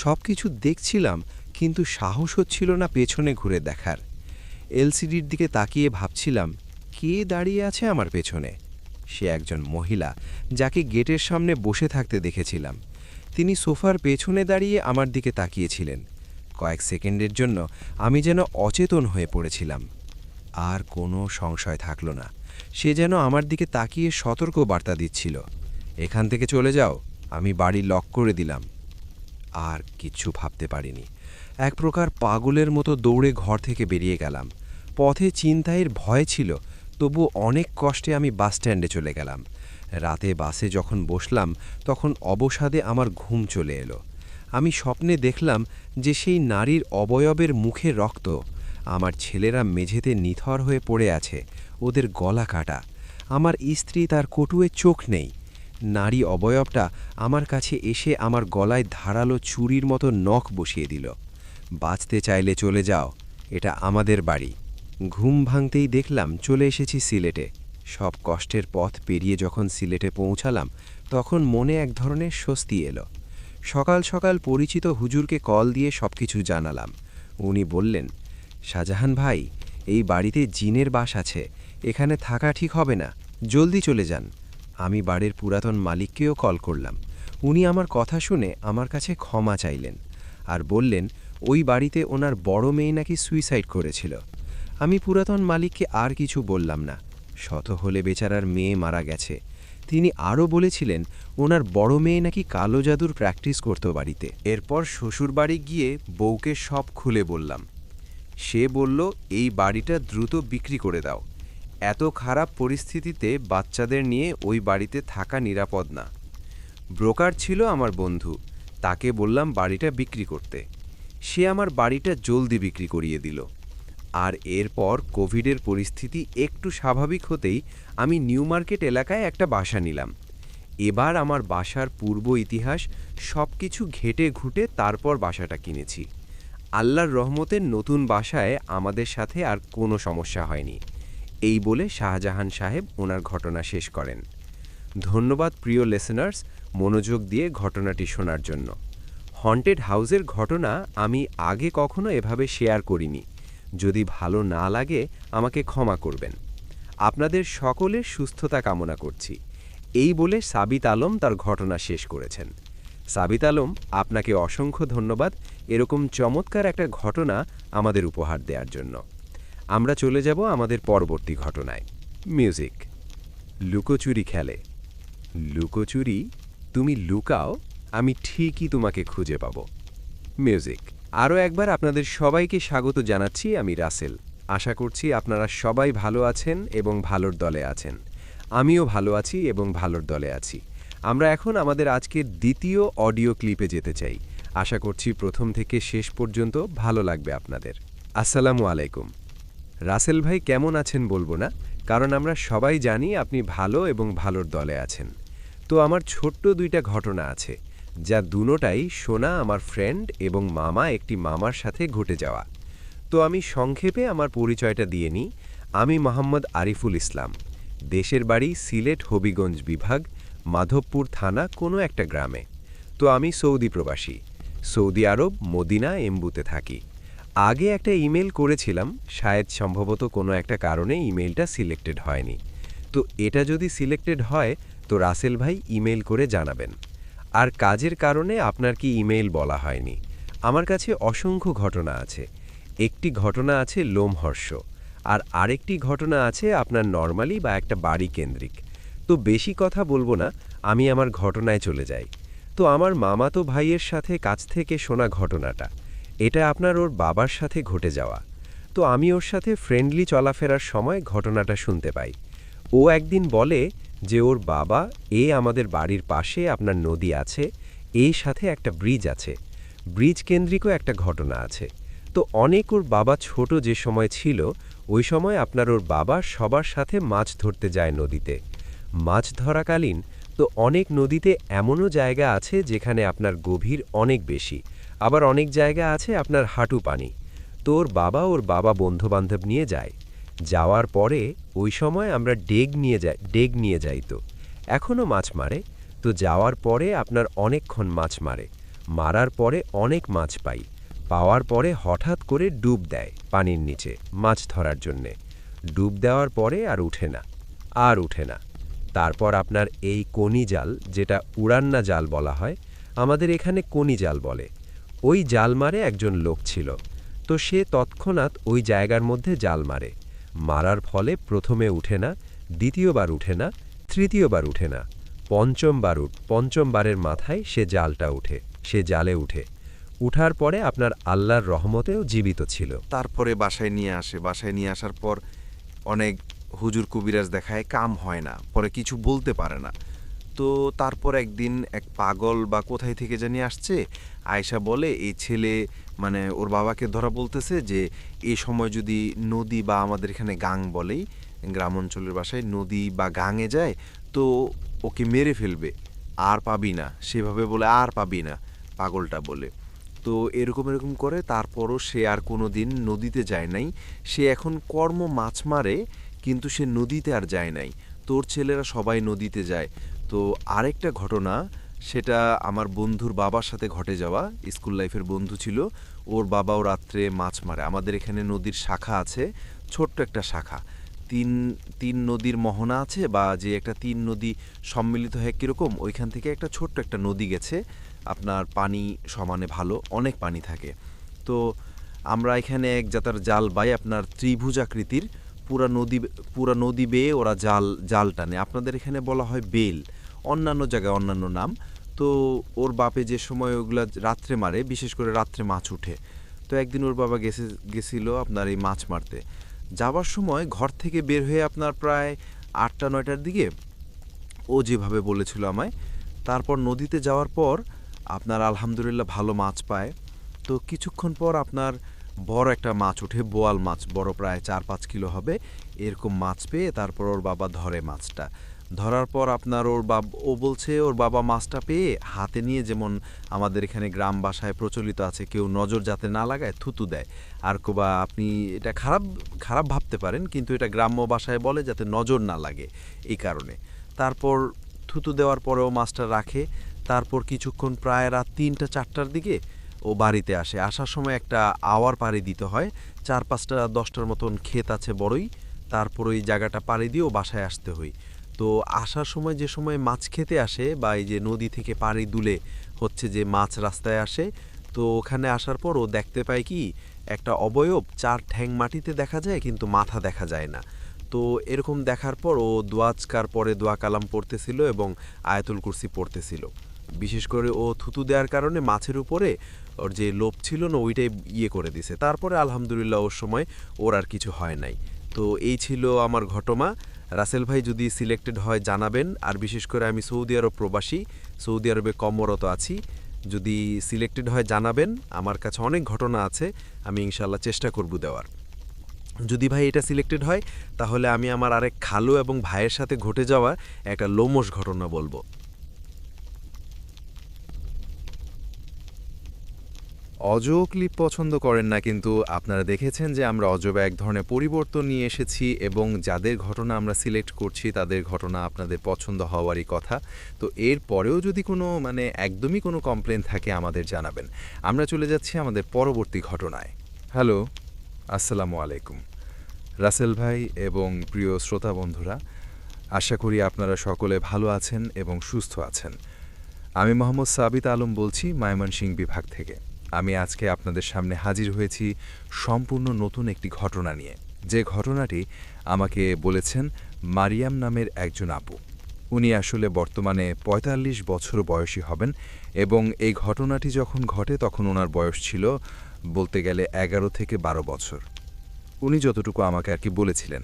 সব কিছু দেখছিলাম, কিন্তু সাহস হচ্ছিল না পেছনে ঘুরে দেখার। এলসিডির দিকে তাকিয়ে ভাবছিলাম, কে দাঁড়িয়ে আছে আমার পেছনে? সে একজন মহিলা, যাকে গেটের সামনে বসে থাকতে দেখেছিলাম। তিনি সোফার পেছনে দাঁড়িয়ে আমার দিকে তাকিয়েছিলেন। কয়েক সেকেন্ডের জন্য আমি যেন অচেতন হয়ে পড়েছিলাম। আর কোনো সংশয় থাকল না, সে যেন আমার দিকে তাকিয়ে সতর্ক বার্তা দিচ্ছিল, এখান থেকে চলে যাও, আমি বাড়ি লক করে দিলাম। আর কিচ্ছু ভাবতে পারিনি। এক প্রকার পাগলের মতো দৌড়ে ঘর থেকে বেরিয়ে গেলাম। পথে ছিনতাইয়ের ভয় ছিল, তবু অনেক কষ্টে আমি বাসস্ট্যান্ডে চলে গেলাম। রাতে বাসে যখন বসলাম তখন অবসাদে আমার ঘুম চলে এলো। আমি স্বপ্নে দেখলাম যে সেই নারীর অবয়বের মুখে রক্ত। আমার ছেলেরা মেঝেতে নিথর হয়ে পড়ে আছে, ওদের গলা কাটা। আমার স্ত্রী, তার কটুয়ে চোখ নেই। নারী অবয়বটা আমার কাছে এসে আমার গলায় ধারালো ছুরির মতো নখ বসিয়ে দিল। বাঁচতে চাইলে চলে যাও, এটা আমাদের বাড়ি। ঘুম ভাঙতেই দেখলাম চলে এসেছি সিলেটে। সব কষ্টের পথ পেরিয়ে যখন সিলেটে পৌঁছালাম তখন মনে এক ধরনের স্বস্তি এলো। সকাল সকাল পরিচিত হুজুরকে কল দিয়ে সবকিছু জানালাম। উনি বললেন, শাহজাহান ভাই, এই বাড়িতে জিনের বাস আছে, এখানে থাকা ঠিক হবে না, জলদি চলে যান। আমি বাড়ির পুরাতন মালিককেও কল করলাম। উনি আমার কথা শুনে আমার কাছে ক্ষমা চাইলেন আর বললেন ওই বাড়িতে ওনার বড় মেয়ে নাকি সুইসাইড করেছিল। আমি পুরাতন মালিককে আর কিছু বললাম না, শত হলে বেচারার মেয়ে মারা গেছে। তিনি আরও বলেছিলেন ওনার বড় মেয়ে নাকি কালো জাদুর প্র্যাকটিস করত বাড়িতে। এরপর শ্বশুর বাড়ি গিয়ে বউকে সব খুলে বললাম। সে বলল, এই বাড়িটা দ্রুত বিক্রি করে দাও। এত খারাপ পরিস্থিতিতে বাচ্চাদের নিয়ে ওই বাড়িতে থাকা নিরাপদ না। ব্রোকার ছিল আমার বন্ধু, তাকে বললাম বাড়িটা বিক্রি করতে। সে আমার বাড়িটা জলদি বিক্রি করিয়ে দিল। আর এরপর কোভিডের পরিস্থিতি একটু স্বাভাবিক হতেই আমি নিউ মার্কেট এলাকায় একটা বাসা নিলাম। এবার আমার বাসার পূর্ব ইতিহাস সব কিছু ঘেটে ঘুটে তারপর বাসাটা কিনেছি। আল্লাহর রহমতের নতুন বাসায় আমাদের সাথে আর কোনো সমস্যা হয়নি। এই বলে শাহজাহান সাহেব ওনার ঘটনা শেষ করেন। ধন্যবাদ প্রিয় লিসেনার্স, মনোযোগ দিয়ে ঘটনাটি শোনার জন্য। হন্টেড হাউসের ঘটনা আমি আগে কখনো এভাবে শেয়ার করিনি। যদি ভালো না লাগে আমাকে ক্ষমা করবেন। আপনাদের সকলের সুস্থতা কামনা করছি। এই বলে সাবিত আলম তার ঘটনা শেষ করেছেন। সাবিত আলম, আপনাকে অসংখ্য ধন্যবাদ এরকম চমৎকার একটা ঘটনা আমাদের উপহার দেওয়ার জন্য। আমরা চলে যাব আমাদের পরবর্তী ঘটনায়। মিউজিক। লুকোচুরি খেলে। লুকোচুরি, তুমি লুকাও, আমি ঠিকই তোমাকে খুঁজে পাব। মিউজিক। আরও একবার আপনাদের সবাইকে স্বাগত জানাচ্ছি, আমি রাসেল। আশা করছি আপনারা সবাই ভালো আছেন এবং ভালোর দলে আছেন। আমিও ভালো আছি এবং ভালোর দলে আছি। আমরা এখন আমাদের আজকের দ্বিতীয় অডিও ক্লিপে যেতে চাই। আশা করছি প্রথম থেকে শেষ পর্যন্ত ভালো লাগবে আপনাদের। আসসালামু আলাইকুম। রাসেল ভাই কেমন আছেন বলবো না, কারণ আমরা সবাই জানি আপনি ভালো এবং ভালোর দলে আছেন। তো আমার ছোট্ট দুইটা ঘটনা আছে, যা দুটোটাই শোনা আমার ফ্রেন্ড এবং মামা একটি মামার সাথে ঘটে যাওয়া। তো আমি সংক্ষেপে আমার পরিচয়টা দিয়ে নিই। আমি মোহাম্মদ আরিফুল ইসলাম। দেশের বাড়ি সিলেট হবিগঞ্জ বিভাগ, মাধবপুর থানা কোনো একটা গ্রামে। তো আমি সৌদি প্রবাসী, সৌদি আরব মদিনা এমবুতে থাকি। আগে একটা ইমেল করেছিলাম, শায়দ সম্ভবত কোনো একটা কারণে ইমেলটা সিলেক্টেড হয়নি। তো এটা যদি সিলেক্টেড হয় তো রাসেল ভাই ইমেল করে জানাবেন। আর কাজের কারণে আপনার কি ইমেইল বলা হয়নি। আমার কাছে অসংখ্য ঘটনা আছে। একটি ঘটনা আছে লোমহর্ষ, আর আরেকটি ঘটনা আছে আপনার নরমালি বা একটা বাড়ি কেন্দ্রিক। তো বেশি কথা বলবো না, আমি আমার ঘটনায় চলে যাই। তো আমার মামাতো ভাইয়ের সাথে কাছ থেকে শোনা ঘটনাটা, এটা আপনার ওর বাবার সাথে ঘটে যাওয়া। তো আমি ওর সাথে ফ্রেন্ডলি চলাফেরার সময় ঘটনাটা শুনতে পাই। ও একদিন বলে যে ওর বাবা, আমাদের বাড়ির পাশে আপনার নদী আছে, সাথে একটা ব্রিজ আছে, ব্রিজ কেন্দ্রিকও একটা ঘটনা আছে। তো অনেক ওর বাবা ছোট যে সময় ছিল, ওই সময় আপনার ওর বাবা সবার সাথে মাছ ধরতে যায় নদীতে। মাছ ধরাকালীন তো অনেক নদীতে এমনও জায়গা আছে যেখানে আপনার গভীর অনেক বেশি, আবার অনেক জায়গা আছে আপনার হাঁটু পানি। তো ওর বাবা বন্ধুবান্ধব নিয়ে যায়। যাওয়ার পরে ওই সময় আমরা ডেগ নিয়ে যাই। তো এখনও মাছ মারে। তো যাওয়ার পরে আপনার অনেকক্ষণ মাছ মারে, মারার পরে অনেক মাছ পাই। পাওয়ার পরে হঠাৎ করে ডুব দেয় পানির নিচে মাছ ধরার জন্যে। ডুব দেওয়ার পরে আর উঠে না। তারপর আপনার এই কনি জাল, যেটা উড়ান্না জাল বলা হয়, আমাদের এখানে কনি জাল বলে, ওই জাল মারে একজন লোক ছিল। তো সে তৎক্ষণাৎ ওই জায়গার মধ্যে জাল মারে। মারার ফলে প্রথমে উঠে না, দ্বিতীয়বার উঠে না, তৃতীয়বার উঠে না, পঞ্চমবারের মাথায় সে জালে উঠে। উঠার পরে আপনার আল্লাহর রহমতেও জীবিত ছিল। তারপরে বাসায় নিয়ে আসে। বাসায় নিয়ে আসার পর অনেক হুজুর কবিরাজ দেখায়, কাম হয় না, পরে কিছু বলতে পারে না। তো তারপর একদিন এক পাগল বা কোথায় থেকে জানি আসছে, আয়শা বলে এই ছেলে মানে ওর বাবাকে ধরা বলতেছে যে এই সময় যদি নদী বা আমাদের এখানে গাং বলেই, গ্রাম অঞ্চলের ভাষায় নদী বা গাঙে যায় তো ওকে মেরে ফেলবে, আর পাবি না। সেভাবে বলে আর পাবি না, পাগলটা বলে। তো এরকম করে তারপরও সে আর কোনো দিন নদীতে যায় নাই। সে এখন মাছ মারে, কিন্তু সে নদীতে আর যায় নাই। তোর ছেলেরা সবাই নদীতে যায়। তো আরেকটা ঘটনা, সেটা আমার বন্ধুর বাবার সাথে ঘটে যাওয়া। স্কুল লাইফের বন্ধু ছিল, ওর বাবাও রাত্রে মাছ মারে। আমাদের এখানে নদীর শাখা আছে, ছোট্ট একটা শাখা, তিন নদীর মোহনা আছে, বা যে একটা তিন নদী সম্মিলিত হয় কীরকম, ওইখান থেকে একটা ছোট্ট একটা নদী গেছে। আপনার পানি সমানে ভালো, অনেক পানি থাকে। তো আমরা এখানে এক জাতার জাল বাই, আপনার ত্রিভুজাকৃতির, পুরা নদী বেয়ে ওরা জাল টানে। আপনাদের এখানে বলা হয় বেল, অন্যান্য জায়গায় অন্যান্য নাম। তো ওর বাপে যে সময় ওগুলা রাত্রে মারে, বিশেষ করে রাত্রে মাছ উঠে। তো একদিন ওর বাবা গেছিল আপনার এই মাছ মারতে। যাবার সময় ঘর থেকে বের হয়ে আপনার প্রায় 8টা-9টার দিকে ও যেভাবে বলেছিল আমায়, তারপর নদীতে যাওয়ার পর আপনার আলহামদুলিল্লাহ ভালো মাছ পায়। তো কিছুক্ষণ পর আপনার বড় একটা মাছ ওঠে, বোয়াল মাছ, বড় প্রায় 4-5 কিলো হবে, এরকম মাছ পেয়ে তারপর ওর বাবা ধরে মাছটা। ধরার পর আপনার ও বলছে ওর বাবা মাছটা পেয়ে হাতে নিয়ে, যেমন আমাদের এখানে গ্রাম ভাষায় প্রচলিত আছে, কেউ নজর যাতে না লাগায় থুতু দেয়। আর বা আপনি এটা খারাপ ভাবতে পারেন, কিন্তু এটা গ্রাম্য ভাষায় বলে যাতে নজর না লাগে, এই কারণে। তারপর থুতু দেওয়ার পরেও মাছটা রাখে। তারপর কিছুক্ষণ প্রায় রাত 3টা-4টার দিকে ও বাড়িতে আসে। আসার সময় একটা আওয়ার পাড়ি দিতে হয়, 4-5টা 10টার মতন ক্ষেত আছে বড়ই। তারপর ওই জায়গাটা পাড়ি দিয়ে ও বাসায় আসতে হয়। তো আসার সময় যে সময় মাছ খেতে আসে বা এই যে নদী থেকে পাড়ি দুলে হচ্ছে যে মাছ রাস্তায় আসে, তো ওখানে আসার পর ও দেখতে পায় কি একটা অবয়ব 4 ঠ্যাং মাটিতে দেখা যায় কিন্তু মাথা দেখা যায় না। তো এরকম দেখার পর ও দোয়াজকার পরে দোয়া কালাম পড়তেছিল এবং আয়াতুল কুরসি পড়তেছিল। বিশেষ করে ও থুতু দেওয়ার কারণে মাছের উপরে ওর যে লোভ ছিল না ওইটাই করে দিছে। তারপরে আলহামদুলিল্লাহ ওর সময় ওর আর কিছু হয় নাই। তো এই ছিল আমার ঘটনা। রাসেল ভাই যদি সিলেক্টেড হয় জানাবেন। আর বিশেষ করে আমি সৌদি আরব প্রবাসী, সৌদি আরবে কর্মরত আছি, যদি সিলেক্টেড হয় জানাবেন। আমার কাছে অনেক ঘটনা আছে, আমি ইনশাল্লাহ চেষ্টা করব দেওয়ার। যদি ভাই এটা সিলেক্টেড হয় তাহলে আমি আমার আরেক খালু এবং ভাইয়ের সাথে ঘটে যাওয়া একটা লোমশ ঘটনা বলবো। অজো ক্লিপ পছন্দ করেন না, কিন্তু আপনারা দেখেছেন যে আমরা অজবে এক ধরনের পরিবর্তন নিয়ে এসেছি এবং যাদের ঘটনা আমরা সিলেক্ট করছি তাদের ঘটনা আপনাদের পছন্দ হওয়ারই কথা। তো এর পরেও যদি কোনো একদমই কোনো কমপ্লেন থাকে আমাদের জানাবেন। আমরা চলে যাচ্ছি আমাদের পরবর্তী ঘটনায়। হ্যালো, আসসালামু আলাইকুম রাসেল ভাই এবং প্রিয় শ্রোতা বন্ধুরা, আশা করি আপনারা সকলে ভালো আছেন এবং সুস্থ আছেন। আমি মোহাম্মদ সাবিত আলম বলছি ময়মনসিংহ বিভাগ থেকে। আমি আজকে আপনাদের সামনে হাজির হয়েছি সম্পূর্ণ নতুন একটি ঘটনা নিয়ে, যে ঘটনাটি আমাকে বলেছেন মারিয়াম নামের একজন আপু। উনি আসলে বর্তমানে ৪৫ বছর বয়সী হবেন এবং এই ঘটনাটি যখন ঘটে তখন ওনার বয়স ছিল বলতে গেলে ১১ থেকে ১২ বছর। উনি যতটুকু আমাকে আর কি বলেছিলেন,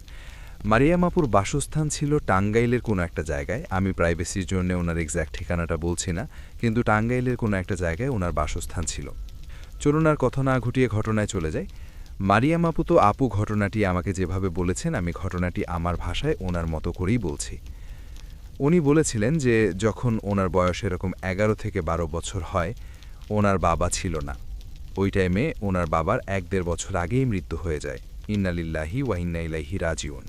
মারিয়াম আপুর বাসস্থান ছিল টাঙ্গাইলের কোনো একটা জায়গায়। আমি প্রাইভেসির জন্য ওনার এক্স্যাক্ট ঠিকানাটা বলছি না, কিন্তু টাঙ্গাইলের কোনো একটা জায়গায় ওনার বাসস্থান ছিল। চলুন আর কথা না ঘটিয়ে ঘটনায় চলে যাই। মারিয়াম আপু তো আপু ঘটনাটি আমাকে যেভাবে বলেছেন আমি ঘটনাটি আমার ভাষায় ওনার মতো করেই বলছি। উনি বলেছিলেন যে যখন ওনার বয়স এরকম ১১ থেকে ১২ বছর হয়, ওনার বাবা ছিল না। ওই টাইমে ওনার বাবার ১-১.৫ বছর আগেই মৃত্যু হয়ে যায়। ইন্নালিল্লাহি ওয়া ইন্না ইলাইহি রাজিউন।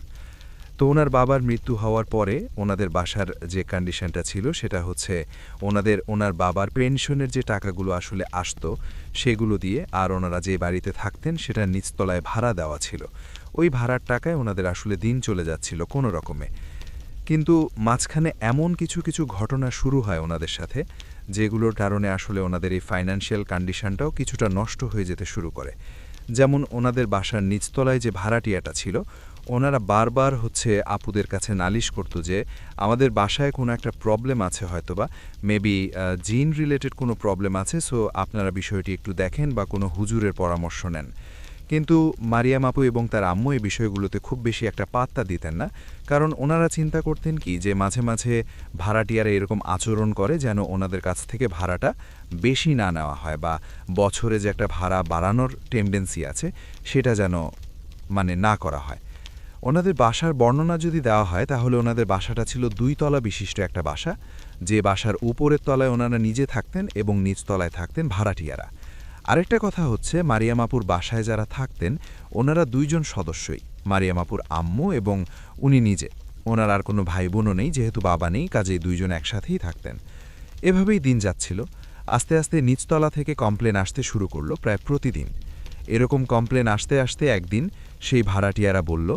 তো ওনার বাবার মৃত্যু হওয়ার পরে ওনাদের বাসার যে কন্ডিশনটা ছিল সেটা হচ্ছে ওনার বাবার পেনশনের যে টাকাগুলো আসলে আসতো সেগুলো দিয়ে, আর ওনারা যে বাড়িতে থাকতেন সেটা নিচতলায় ভাড়া দেওয়া ছিল। ওই ভাড়ার টাকায় ওনাদের আসলে দিন চলে যাচ্ছিল কোনো রকমে। কিন্তু মাঝখানে এমন কিছু কিছু ঘটনা শুরু হয় ওনাদের সাথে, যেগুলোর কারণে আসলে ওনাদের এই ফাইন্যান্সিয়াল কন্ডিশনটাও কিছুটা নষ্ট হয়ে যেতে শুরু করে। যেমন ওনাদের বাসার নিচতলায় যে ভাড়াটিয়াটা ছিল, ওনারা বারবার আপুদের কাছে নালিশ করতো যে আমাদের বাসায় কোনো একটা প্রবলেম আছে, হয়তোবা মেবি জিন রিলেটেড কোনো প্রবলেম আছে, সো আপনারা বিষয়টি একটু দেখেন বা কোনো হুজুরের পরামর্শ নেন। কিন্তু মারিয়াম আপু এবং তার আম্মু এই বিষয়গুলোতে খুব বেশি একটা পাত্তা দিতেন না, কারণ ওনারা চিন্তা করতেন কি যে মাঝে মাঝে ভাড়াটিয়ারা এরকম আচরণ করে যেন ওনাদের কাছ থেকে ভাড়াটা বেশি না নেওয়া হয়, বা বছরে যে একটা ভাড়া বাড়ানোর টেন্ডেন্সি আছে সেটা যেন না করা হয়। ওনাদের বাসার বর্ণনা যদি দেওয়া হয় তাহলে ওনাদের বাসাটা ছিল 2 তলা বিশিষ্ট একটা বাসা, যে বাসার উপরের তলায় ওনারা নিজে থাকতেন এবং নিচতলায় থাকতেন ভাড়াটিয়ারা। আরেকটা কথা হচ্ছে, মারিয়াম আপুর বাসায় যারা থাকতেন ওনারা 2 জন সদস্যই, মারিয়াম আপুর আম্মু এবং উনি নিজে। ওনার আর কোনো ভাই বোনও নেই, যেহেতু বাবা নেই, কাজেই 2 জন একসাথেই থাকতেন। এভাবেই দিন যাচ্ছিল। আস্তে আস্তে নিচতলা থেকে কমপ্লেন আসতে শুরু করলো প্রায় প্রতিদিন। এরকম কমপ্লেন আসতে আসতে একদিন সেই ভাড়াটিয়ারা বলল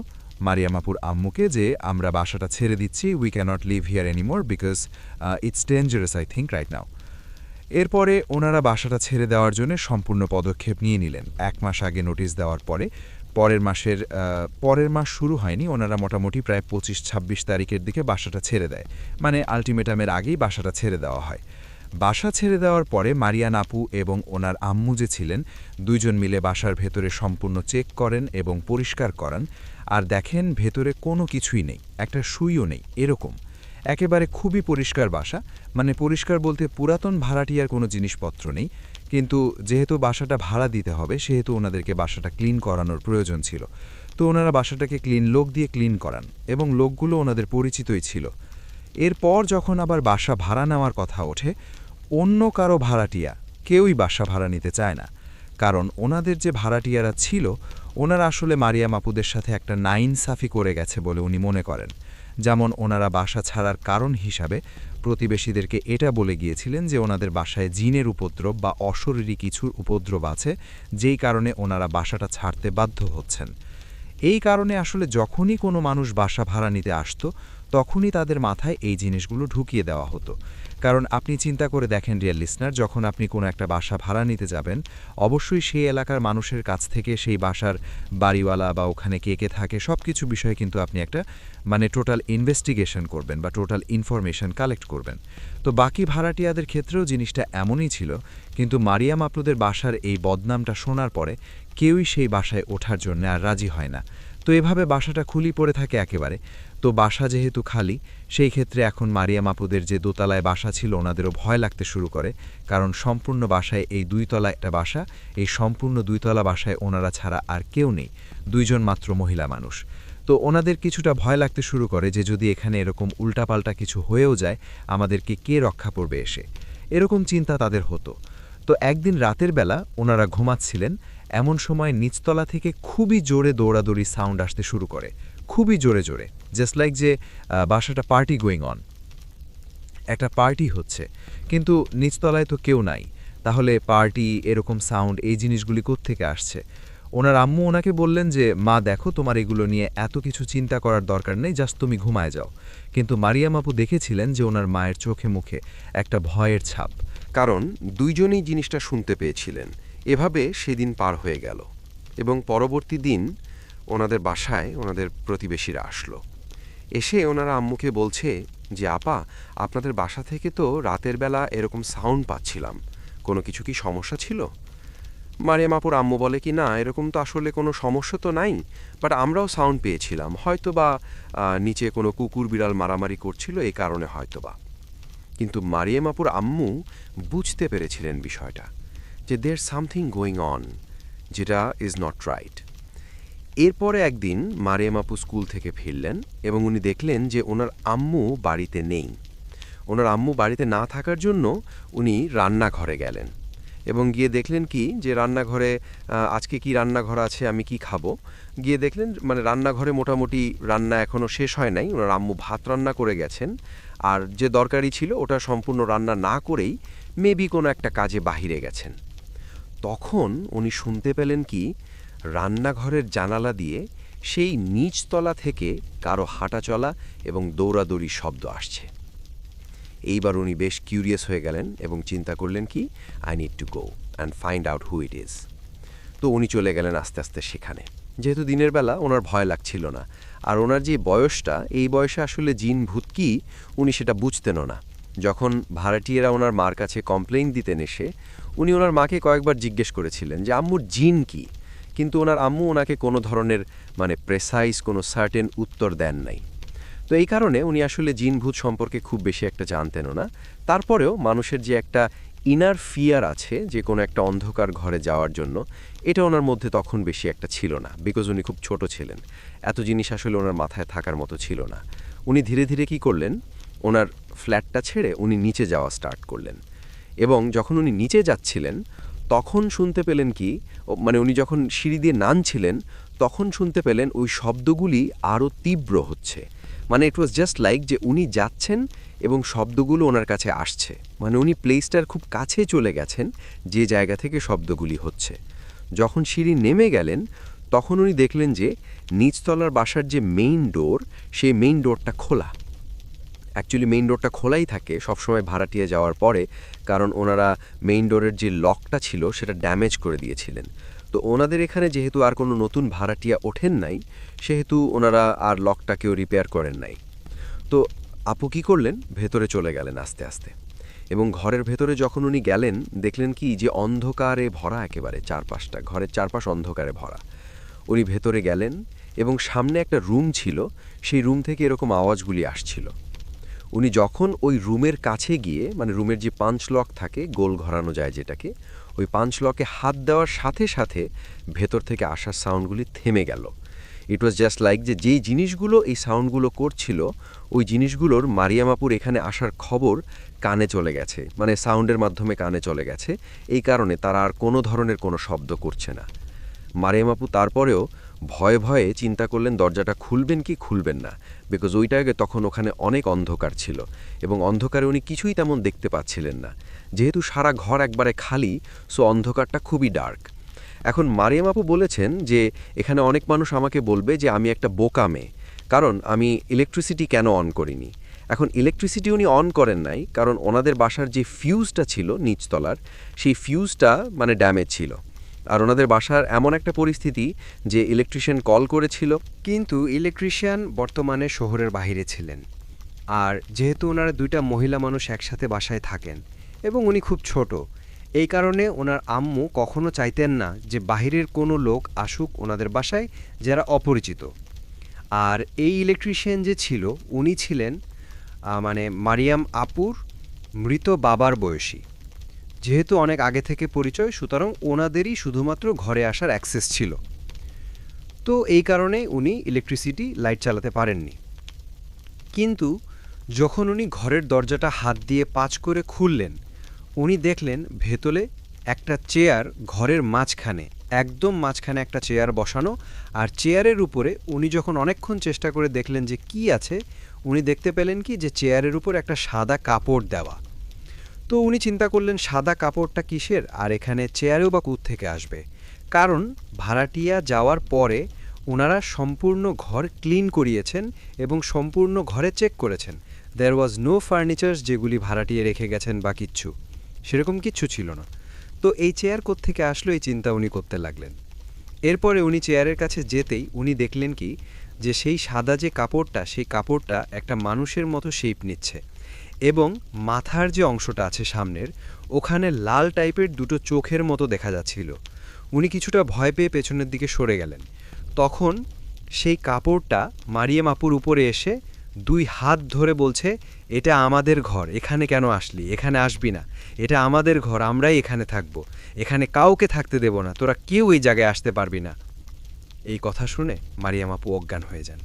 মারিয়াম আপুর আম্মুকে যে আমরা বাসাটা ছেড়ে দিচ্ছি, we can't leave here anymore because it's dangerous I think right now. এরপরে ওনারা বাসাটা ছেড়ে দেওয়ার জন্য সম্পূর্ণ পদক্ষেপ নিয়ে নিলেন। 1 মাস আগে নোটিশ দেওয়ার পরে পরের মাস শুরু হয়নি, ওনারা মোটামুটি প্রায় 25-26 তারিখের দিকে বাসাটা ছেড়ে দেয়, আলটিমেটামের আগেই বাসাটা ছেড়ে দেওয়া হয়। বাসা ছেড়ে দেওয়ার পরে মারিয়াম আপু এবং ওনার আম্মু যে ছিলেন 2 জন মিলে বাসার ভেতরে সম্পূর্ণ চেক করেন এবং পরিষ্কার করান, আর দেখেন ভেতরে কোনো কিছুই নেই, একটা সুইও নেই। এরকম একেবারে খুবই পরিষ্কার বাসা, পরিষ্কার বলতে পুরাতন ভাড়াটিয়ার কোনো জিনিসপত্র নেই, কিন্তু যেহেতু বাসাটা ভাড়া দিতে হবে সেহেতু ওনাদেরকে বাসাটা ক্লিন করানোর প্রয়োজন ছিল। তো ওনারা বাসাটাকে লোক দিয়ে ক্লিন করান এবং লোকগুলো ওনাদের পরিচিতই ছিল। এরপর যখন আবার বাসা ভাড়া নেওয়ার কথা ওঠে, অন্য কারো ভাড়াটিয়া কেউই বাসা ভাড়া নিতে চায় না, কারণ ওনাদের যে ভাড়াটিয়ারা ছিল ওনারা আসলে মারিয়াম আপুদের সাথে একটা নাইনসাফি করে গেছে বলে উনি মনে করেন। যেমন ওনারা বাসা ছাড়ার কারণ হিসাবে প্রতিবেশীদেরকে এটা বলে গিয়েছিলেন যে ওনাদের বাসায় জিনের উপদ্রব বা অশরীরী কিছুর উপদ্রব আছে, যেই কারণে ওনারা বাসাটা ছাড়তে বাধ্য হচ্ছেন। এই কারণে আসলে যখনই কোনো মানুষ বাসা ভাড়া নিতে আসতো তখনই তাদের মাথায় এই জিনিসগুলো ঢুকিয়ে দেওয়া হতো। কারণ আপনি চিন্তা করে দেখেন রিয়েল লিসনার, যখন আপনি কোনো একটা বাসা ভাড়া নিতে যাবেন, অবশ্যই সেই এলাকার মানুষের কাছ থেকে সেই বাসার বাড়িওয়ালা বা ওখানে কে কে থাকে সব কিছু বিষয়ে কিন্তু আপনি একটা টোটাল ইনভেস্টিগেশন করবেন বা টোটাল ইনফরমেশন কালেক্ট করবেন। তো বাকি ভাড়াটিয়াদের ক্ষেত্রেও জিনিসটা এমনই ছিল, কিন্তু মারিয়াম আপুদের বাসার এই বদনামটা শোনার পরে কেউই সেই বাসায় ওঠার জন্য আর রাজি হয় না। তো এভাবে বাসাটা খুলি পড়ে থাকে একেবারে। তো বাসা যেহেতু খালি, সেই ক্ষেত্রে এখন মারিয়াম আপুদের যে দোতলায় বাসা ছিল ওনাদেরও ভয় লাগতে শুরু করে, কারণ সম্পূর্ণ বাসায় এই 2 তলা একটা বাসা, এই সম্পূর্ণ 2 তলা বাসায় ওনারা ছাড়া আর কেউ নেই, 2 জন মাত্র মহিলা মানুষ। তো ওনাদের কিছুটা ভয় লাগতে শুরু করে যে যদি এখানে এরকম উল্টাপাল্টা কিছু হয়েও যায়, আমাদেরকে কে রক্ষা করবে এসে, এরকম চিন্তা তাদের হতো। তো একদিন রাতের বেলা ওনারা ঘুমাচ্ছিলেন, এমন সময় নিচতলা থেকে খুবই জোরে দৌড়াদৌড়ি সাউন্ড আসতে শুরু করে, খুবই জোরে জোরে, জাস্ট লাইক যে বাসাটা পার্টি গোয়িং অন, একটা পার্টি হচ্ছে, কিন্তু নিচতলায় তো কেউ নাই। তাহলে পার্টি, এরকম সাউন্ড, এই জিনিসগুলি কোত্থেকে আসছে? ওনার আম্মু ওনাকে বললেন যে মা দেখো, তোমার এগুলো নিয়ে এত কিছু চিন্তা করার দরকার নেই, জাস্ট তুমি ঘুমায় যাও। কিন্তু মারিয়াম আপু দেখেছিলেন যে ওনার মায়ের চোখে মুখে একটা ভয়ের ছাপ। কারণ দুইজনেই জিনিসটা শুনতে পেয়েছিলেন। এভাবে সেদিন পার হয়ে গেল এবং পরবর্তী দিন ওনাদের বাসায় ওনাদের প্রতিবেশীরা আসলো। এসে ওনারা আম্মুকে বলছে যে আপা, আপনাদের বাসা থেকে তো রাতের বেলা এরকম সাউন্ড পাচ্ছিলাম, কোনো কিছু কি সমস্যা ছিল? মারিয়াম আপুর আম্মু বলে কি, না এরকম তো আসলে কোনো সমস্যা তো নাই, বাট আমরাও সাউন্ড পেয়েছিলাম, হয়তো বা নিচে কোনো কুকুর বিড়াল মারামারি করছিল, এই কারণে হয়তো বা। কিন্তু মারিয়াম আপুর আম্মু বুঝতে পেরেছিলেন বিষয়টা, যে দেয়ার সামথিং গোয়িং অন, যেটা ইজ নট রাইট। এরপরে একদিন মারিয়াম আপু স্কুল থেকে ফিরলেন এবং উনি দেখলেন যে ওনার আম্মু বাড়িতে নেই। ওনার আম্মু বাড়িতে না থাকার জন্য উনি রান্নাঘরে গেলেন এবং গিয়ে দেখলেন কি যে রান্নাঘরে আজকে কি রান্নাঘর আছে, আমি কি খাবো। গিয়ে দেখলেন মানে রান্নাঘরে মোটামুটি রান্না এখনও শেষ হয় নাই, ওনার আম্মু ভাত রান্না করে গেছেন, আর যে দরকারি ছিল ওটা সম্পূর্ণ রান্না না করেই মেবি কোনো একটা কাজে বাহিরে গেছেন। তখন উনি শুনতে পেলেন কি রান্নাঘরের জানালা দিয়ে সেই নিচতলা থেকে কারো হাঁটা চলা এবং দৌড়াদৌড়ি শব্দ আসছে। এইবার উনি বেশ কিউরিয়াস হয়ে গেলেন এবং চিন্তা করলেন কি, I need to go and find out who it is. তো উনি চলে গেলেন আস্তে আস্তে সেখানে। যেহেতু দিনের বেলা ওনার ভয় লাগছিল না, আর ওনার যে বয়সটা, এই বয়সে আসলে জিন ভূত কি উনি সেটা বুঝতেনও না। যখন ভাড়াটিয়েরা ওনার মার কাছে কমপ্লেইন দিতেন এসে, উনি ওনার মাকে কয়েকবার জিজ্ঞেস করেছিলেন যে আম্মুর জিন কি, কিন্তু ওনার আম্মু ওনাকে কোনো ধরনের প্রেসাইজ কোনো সার্টেন উত্তর দেন নাই। তো এই কারণে উনি আসলে জিন ভূত সম্পর্কে খুব বেশি একটা জানতেনও না। তারপরেও মানুষের যে একটা ইনার ফিয়ার আছে যে কোনো একটা অন্ধকার ঘরে যাওয়ার জন্য, এটা ওনার মধ্যে তখন বেশি একটা ছিল না, বিকজ উনি খুব ছোট ছিলেন। এত জিনিস আসলে ওনার মাথায় থাকার মতো ছিল না। উনি ধীরে ধীরে কি করলেন, ওনার ফ্ল্যাটটা ছেড়ে উনি নিচে যাওয়া স্টার্ট করলেন। এবং যখন উনি নিচে যাচ্ছিলেন তখন শুনতে পেলেন কি, উনি যখন সিঁড়ি দিয়ে নামছিলেন তখন শুনতে পেলেন ওই শব্দগুলি আরও তীব্র হচ্ছে। ইট ওয়াজ জাস্ট লাইক যে উনি যাচ্ছেন এবং শব্দগুলো ওনার কাছে আসছে, উনি প্লেসটার খুব কাছে চলে গেছেন যে জায়গা থেকে শব্দগুলি হচ্ছে। যখন সিঁড়ি নেমে গেলেন তখন উনি দেখলেন যে নিচতলার বাসার যে মেইন ডোর, সেই মেইন ডোরটা খোলা। অ্যাকচুয়ালি মেইন ডোরটা খোলাই থাকে সবসময় ভাড়াটিয়ে যাওয়ার পরে, কারণ ওনারা মেইন ডোরের যে লকটা ছিল সেটা ড্যামেজ করে দিয়েছিলেন। তো ওনাদের এখানে যেহেতু আর কোনো নতুন ভাড়াটিয়া ওঠেন নাই, সেহেতু ওনারা আর লকটাকেও রিপেয়ার করেন নাই। তো আপু কী করলেন, ভেতরে চলে গেলেন আস্তে আস্তে। এবং ঘরের ভেতরে যখন উনি গেলেন দেখলেন কি যে অন্ধকারে ভরা, একেবারে চারপাশটা, ঘরের চারপাশ অন্ধকারে ভরা। উনি ভেতরে গেলেন এবং সামনে একটা রুম ছিল, সেই রুম থেকে এরকম আওয়াজগুলি আসছিল। উনি যখন ওই রুমের কাছে গিয়ে, রুমের যে পাঞ্চ লক থাকে, গোল ঘোরানো যায় যেটাকে, ওই পাঞ্চ লকে হাত দেওয়ার সাথে সাথে ভেতর থেকে আসার সাউন্ডগুলি থেমে গেল। ইট ওয়াজ জাস্ট লাইক যে যেই জিনিসগুলো এই সাউন্ডগুলো করছিল, ওই জিনিসগুলোর মারিয়াম আপুর এখানে আসার খবর কানে চলে গেছে, সাউন্ডের মাধ্যমে কানে চলে গেছে। এই কারণে তারা আর কোনো ধরনের কোনো শব্দ করছে না। মারিয়াম আপু তারপরেও ভয়ে ভয়ে চিন্তা করলেন দরজাটা খুলবেন কি খুলবেন না, বিকজ ওইটাকে তখন ওখানে অনেক অন্ধকার ছিল এবং অন্ধকারে উনি কিছুই তেমন দেখতে পাচ্ছিলেন না। যেহেতু সারা ঘর একবারে খালি, সো অন্ধকারটা খুবই ডার্ক। এখন মারিয়াম আপু বলেছেন যে এখানে অনেক মানুষ আমাকে বলবে যে আমি একটা বোকা মেয়ে, কারণ আমি ইলেকট্রিসিটি কেন অন করিনি। এখন ইলেকট্রিসিটি উনি অন করেন নাই কারণ ওনাদের বাসার যে ফিউজটা ছিল নিচতলার, সেই ফিউজটা মানে ড্যামেজ ছিল। আর ওনাদের বাসার এমন একটা পরিস্থিতি যে ইলেকট্রিশিয়ান কল করেছিল, কিন্তু ইলেকট্রিশিয়ান বর্তমানে শহরের বাইরে ছিলেন। আর যেহেতু ওনারা দুইটা মহিলা মানুষ একসাথে বাসায় থাকেন এবং উনি খুব ছোট, এই কারণে ওনার আম্মু কখনো চাইতেন না যে বাহিরের কোনো লোক আসুক ওনাদের বাসায় যারা অপরিচিত। আর এই ইলেকট্রিশিয়ান যে ছিল উনি ছিলেন মানে মারিয়াম আপুর মৃত বাবার বয়সী। যেহেতু অনেক আগে থেকে পরিচয়, সুতরাং ওনাদেরই শুধুমাত্র ঘরে আসার অ্যাক্সেস ছিল। তো এই কারণে উনি ইলেকট্রিসিটি লাইট চালাতে পারেননি। কিন্তু যখন উনি ঘরের দরজাটা হাত দিয়ে পাঁচ করে খুললেন, উনি দেখলেন ভেতরে একটা চেয়ার ঘরের মাঝখানে, একদম মাঝখানে একটা চেয়ার বসানো। আর চেয়ারের উপরে উনি যখন অনেকক্ষণ চেষ্টা করে দেখলেন যে কি আছে, উনি দেখতে পেলেন কি যে চেয়ারের উপর একটা সাদা কাপড় দেওয়া। তো উনি চিন্তা করলেন সাদা কাপড়টা কিসের, আর এখানে চেয়ারেও বা কোথা থেকে আসবে। কারণ ভাড়াটিয়া যাওয়ার পরে ওনারা সম্পূর্ণ ঘর ক্লিন করিয়েছেন এবং সম্পূর্ণ ঘরে চেক করেছেন। দেয়ার ওয়াজ নো ফার্নিচার্স যেগুলি ভাড়াটিয়ে রেখে গেছেন বা কিচ্ছু, সেরকম কিচ্ছু ছিল না। তো এই চেয়ার কোত্থেকে আসলো এই চিন্তা উনি করতে লাগলেন। এরপরে উনি চেয়ারের কাছে যেতেই উনি দেখলেন কি যে সেই সাদা যে কাপড়টা, সেই কাপড়টা একটা মানুষের মতো শেপ নিচ্ছে এবং মাথার যে অংশটা আছে সামনের, ওখানে লাল টাইপের দুটো চোখের মতো দেখা যাচ্ছিল। উনি কিছুটা ভয় পেয়ে পেছনের দিকে সরে গেলেন। তখন সেই কাপড়টা মারিয়াম আপুর উপরে এসে দুই হাত ধরে বলছে, এটা আমাদের ঘর, এখানে কেন আসলি, এখানে আসবি না, এটা আমাদের ঘর, আমরাই এখানে থাকব, এখানে কাউকে থাকতে দেব না, তোরা কেউ এই জায়গায় আসতে পারবি না। এই কথা শুনে মারিয়াম আপু অজ্ঞান হয়ে যান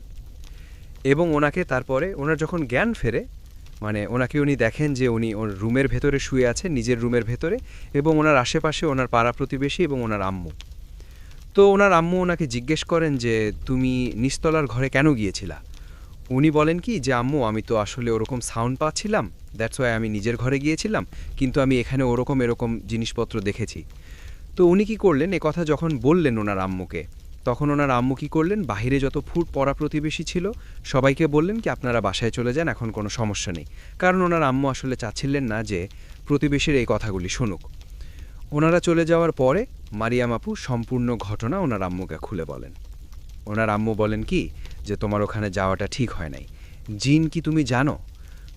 এবং ওনাকে তারপরে ওনার যখন জ্ঞান ফেরে, মানে ওনাকে উনি দেখেন যে উনি ওর রুমের ভেতরে শুয়ে আছে, নিজের রুমের ভেতরে, এবং ওনার আশেপাশে ওনার পাড়া প্রতিবেশী এবং ওনার আম্মু। তো ওনার আম্মু ওনাকে জিজ্ঞেস করেন যে তুমি নিচতলার ঘরে কেন গিয়েছিলা। উনি বলেন কি যে আম্মু, আমি তো আসলে ওরকম সাউন্ড পাচ্ছিলাম, দ্যাটস ওয়াই আমি নিজের ঘরে গিয়েছিলাম, কিন্তু আমি এখানে এরকম জিনিসপত্র দেখেছি। তো উনি কি করলেন, এ কথা যখন বললেন ওনার আম্মুকে, তখন ওনার আম্মু কী করলেন, বাহিরে যত ফুট পড়া প্রতিবেশী ছিল সবাইকে বললেন কি আপনারা বাসায় চলে যান, এখন কোনো সমস্যা নেই। কারণ ওনার আম্মু আসলে চাচ্ছিলেন না যে প্রতিবেশীর এই কথাগুলি শুনুক। ওনারা চলে যাওয়ার পরে মারিয়াম আপু সম্পূর্ণ ঘটনা ওনার আম্মুকে খুলে বলেন। ওনার আম্মু বলেন কি যে তোমার ওখানে যাওয়াটা ঠিক হয় নাই, জিন কি তুমি জানো?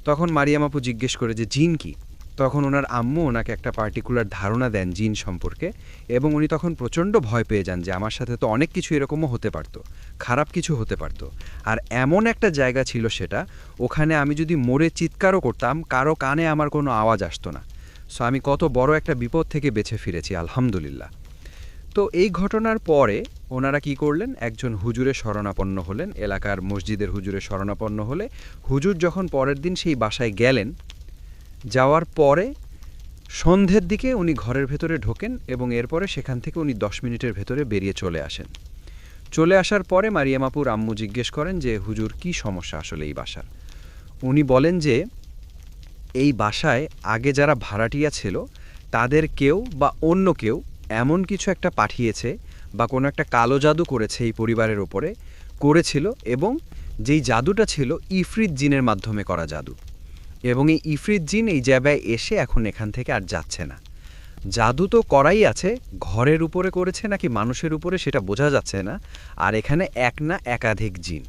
তখন মারিয়াম আপু জিজ্ঞেস করে যে জিন কি। তখন ওনার আম্মু ওনাকে একটা পার্টিকুলার ধারণা দেন জিন সম্পর্কে, এবং উনি তখন প্রচণ্ড ভয় পেয়ে যান যে আমার সাথে তো অনেক কিছু এরকমও হতে পারতো, খারাপ কিছু হতে পারতো। আর এমন একটা জায়গা ছিল সেটা, ওখানে আমি যদি মরে চিৎকারও করতাম কারো কানে আমার কোনো আওয়াজ আসতো না। সো আমি কত বড় একটা বিপদ থেকে বেঁচে ফিরেছি, আলহামদুলিল্লাহ। তো এই ঘটনার পরে ওনারা কি করলেন, একজন হুজুরে শরণাপন্ন হলেন, এলাকার মসজিদের হুজুরে শরণাপন্ন হলে হুজুর যখন পরের দিন সেই বাসায় গেলেন, যাওয়ার পরে সন্ধ্যের দিকে উনি ঘরের ভেতরে ঢোকেন এবং এরপরে সেখান থেকে উনি 10 মিনিটের ভেতরে বেরিয়ে চলে আসেন। চলে আসার পরে মারিয়াম আপুর আম্মু জিজ্ঞেস করেন যে হুজুর কি সমস্যা আসলে এই বাসার। উনি বলেন যে এই বাসায় আগে যারা ভাড়াটিয়া ছিল তাদের কেউ বা অন্য কেউ এমন কিছু একটা পাঠিয়েছে বা কোনো একটা কালো জাদু করেছে এই পরিবারের ওপরে, করেছিল, এবং যেই জাদুটা ছিল ইফরিত জিনের মাধ্যমে করা জাদু, এবং এই ইফরিত জিন এই জায়গায় এসে এখন এখান থেকে আর যাচ্ছে না। জাদু তো করাই আছে, ঘরের উপরে করেছে নাকি মানুষের উপরে সেটা বোঝা যাচ্ছে না। আর এখানে এক না একাধিক জিন।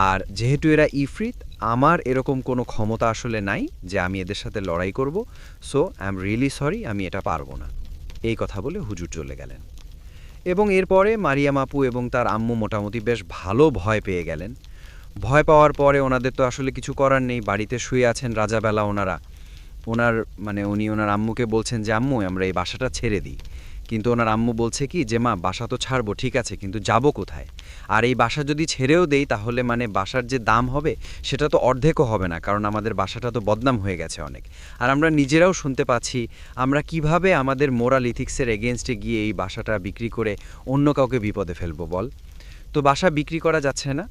আর যেহেতু এরা ইফরিত, আমার এরকম কোনো ক্ষমতা আসলে নাই যে আমি এদের সাথে লড়াই করব, so I am really sorry, আমি এটা পারবো না। এই কথা বলে হুজুর চলে গেলেন। এবং এরপরে মারিয়াম আপু এবং তার আম্মু মোটামুটি বেশ ভালো ভয় পেয়ে গেলেন। ভয় পাওয়ার পরে ওনাদের তো আসলে কিছু করার নেই, বাড়িতে শুয়ে আছেন রাজাবেলা ওনারা। উনি ওনার আম্মুকে বলছেন যে আম্মু আমরা এই বাসাটা ছেড়ে দিই। কিন্তু ওনার আম্মু বলছে কি যে মা বাসা তো ছাড়বো ঠিক আছে, কিন্তু যাব কোথায়? আর এই বাসা যদি ছেড়েও দেই তাহলে বাসার যে দাম হবে সেটা তো অর্ধেকও হবে না, কারণ আমাদের বাসাটা তো বদনাম হয়ে গেছে অনেক। আর আমরা নিজেরাও শুনতে পাচ্ছি আমরা কিভাবে আমাদের মোরাল ইথিক্সের এগেনস্টে গিয়ে এই বাসাটা বিক্রি করে অন্য কাউকে বিপদে ফেলবো বল? তো বাসা বিক্রি করা যাচ্ছে না।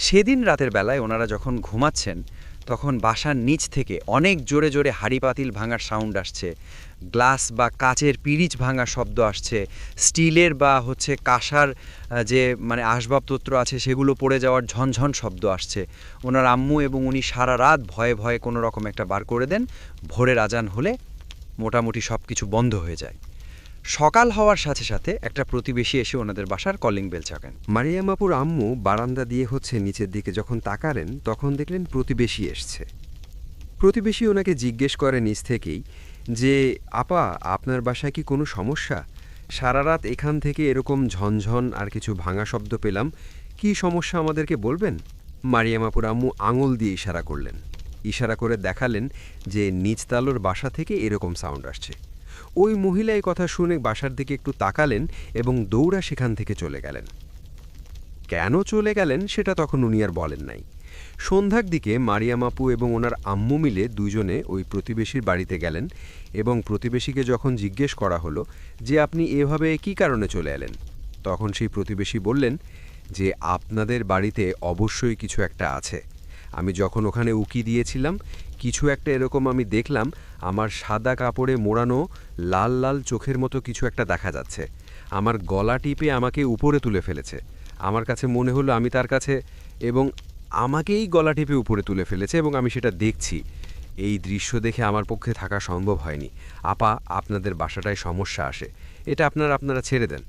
সেদিন রাতের বেলায় ওনারা যখন ঘুমাচ্ছেন তখন বাসার নিচ থেকে অনেক জোরে জোরে হাঁড়ি পাতিল ভাঙার সাউন্ড আসছে, গ্লাস বা কাচের পিরিচ ভাঙার শব্দ আসছে, স্টিলের বা কাঁসার যে মানে আসবাবপত্র আছে সেগুলো পড়ে যাওয়ার ঝনঝন শব্দ আসছে। ওনার আম্মু এবং উনি সারা রাত ভয়ে ভয়ে কোনো রকম একটা বার করে দেন। ভোরের আজান হলে মোটামুটি সব কিছু বন্ধ হয়ে যায়। সকাল হওয়ার সাথে সাথে একটা প্রতিবেশী এসে ওনাদের বাসার কলিং বেল চাকান। মারিয়াম আপুর আম্মু বারান্দা দিয়ে নিচের দিকে যখন তাকালেন তখন দেখলেন প্রতিবেশী এসছে। প্রতিবেশী ওনাকে জিজ্ঞেস করে নিচ থেকেই যে, আপা, আপনার বাসায় কি কোনো সমস্যা? সারা রাত এখান থেকে এরকম ঝনঝন আর কিছু ভাঙা শব্দ পেলাম, কি সমস্যা আমাদেরকে বলবেন? মারিয়াম আপুর আম্মু আঙুল দিয়ে ইশারা করলেন। ইশারা করে দেখালেন যে নিচতলার বাসা থেকে এরকম সাউন্ড আসছে। ওই মহিলা এই কথা শুনে বাসার দিকে একটু তাকালেন এবং দৌড়া সেখান থেকে চলে গেলেন। কেন চলে গেলেন সেটা তখন উনি আর বলেন নাই। সন্ধ্যার দিকে মারিয়াম আপু এবং ওনার আম্মু মিলে দুজনে ওই প্রতিবেশীর বাড়িতে গেলেন এবং প্রতিবেশীকে যখন জিজ্ঞেস করা হলো যে আপনি এভাবে কী কারণে চলে এলেন, তখন সেই প্রতিবেশী বললেন যে আপনাদের বাড়িতে অবশ্যই কিছু একটা আছে। আমি যখন ওখানে উকি দিয়েছিলাম কিছু একটা এরকম আমি দেখলাম, আমার সাদা কাপড়ে মোড়ানো লাল লাল চোখের মতো কিছু একটা দেখা যাচ্ছে। আমার গলা টিপে আমাকে উপরে তুলে ফেলেছে। আমার কাছে মনে হলো আমি তার কাছে, এবং আমাকেই গলা টিপে উপরে তুলে ফেলেছে এবং আমি সেটা দেখছি। এই দৃশ্য দেখে আমার পক্ষে থাকা সম্ভব হয়নি। আপা, আপনাদের বাসাটায় সমস্যা আসে, এটা আপনারা ছেড়ে দেন।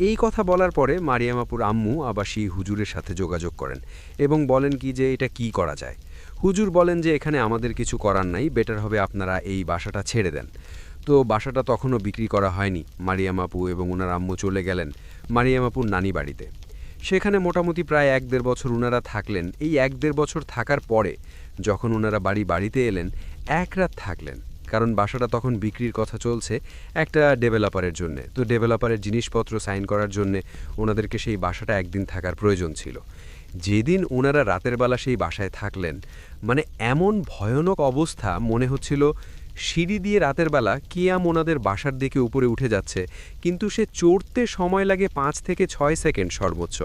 এই কথা বলার পরে মারিয়াম আপুর আম্মু আবার সেই হুজুরের সাথে যোগাযোগ করেন এবং বলেন কি যে এটা কি করা যায়। হুজুর বলেন যে এখানে আমাদের কিছু করার নাই, বেটার হবে আপনারা এই বাসাটা ছেড়ে দেন। তো বাসাটা তখনও বিক্রি করা হয়নি। মারিয়াম আপু এবং ওনার আম্মু চলে গেলেন মারিয়াম আপুর নানি বাড়িতে। সেখানে মোটামুটি প্রায় 1-1.5 বছর ওনারা থাকলেন। এই 1-1.5 বছর থাকার পরে যখন ওনারা বাড়িতে এলেন, এক রাত থাকলেন, কারণ বাসাটা তখন বিক্রির কথা চলছে একটা ডেভেলপারের জন্যে। তো ডেভেলপারের জিনিসপত্র সাইন করার জন্যে ওনাদেরকে সেই বাসাটা একদিন থাকার প্রয়োজন ছিল। যেদিন ওনারা রাতের বেলা সেই বাসায় থাকলেন, মানে এমন ভয়ানক অবস্থা, মনে হচ্ছিল সিঁড়ি দিয়ে রাতের বেলা কিয়াম ওনাদের বাসার দিকে উপরে উঠে যাচ্ছে, কিন্তু সে চড়তে সময় লাগে 5 থেকে 6 সেকেন্ড সর্বোচ্চ।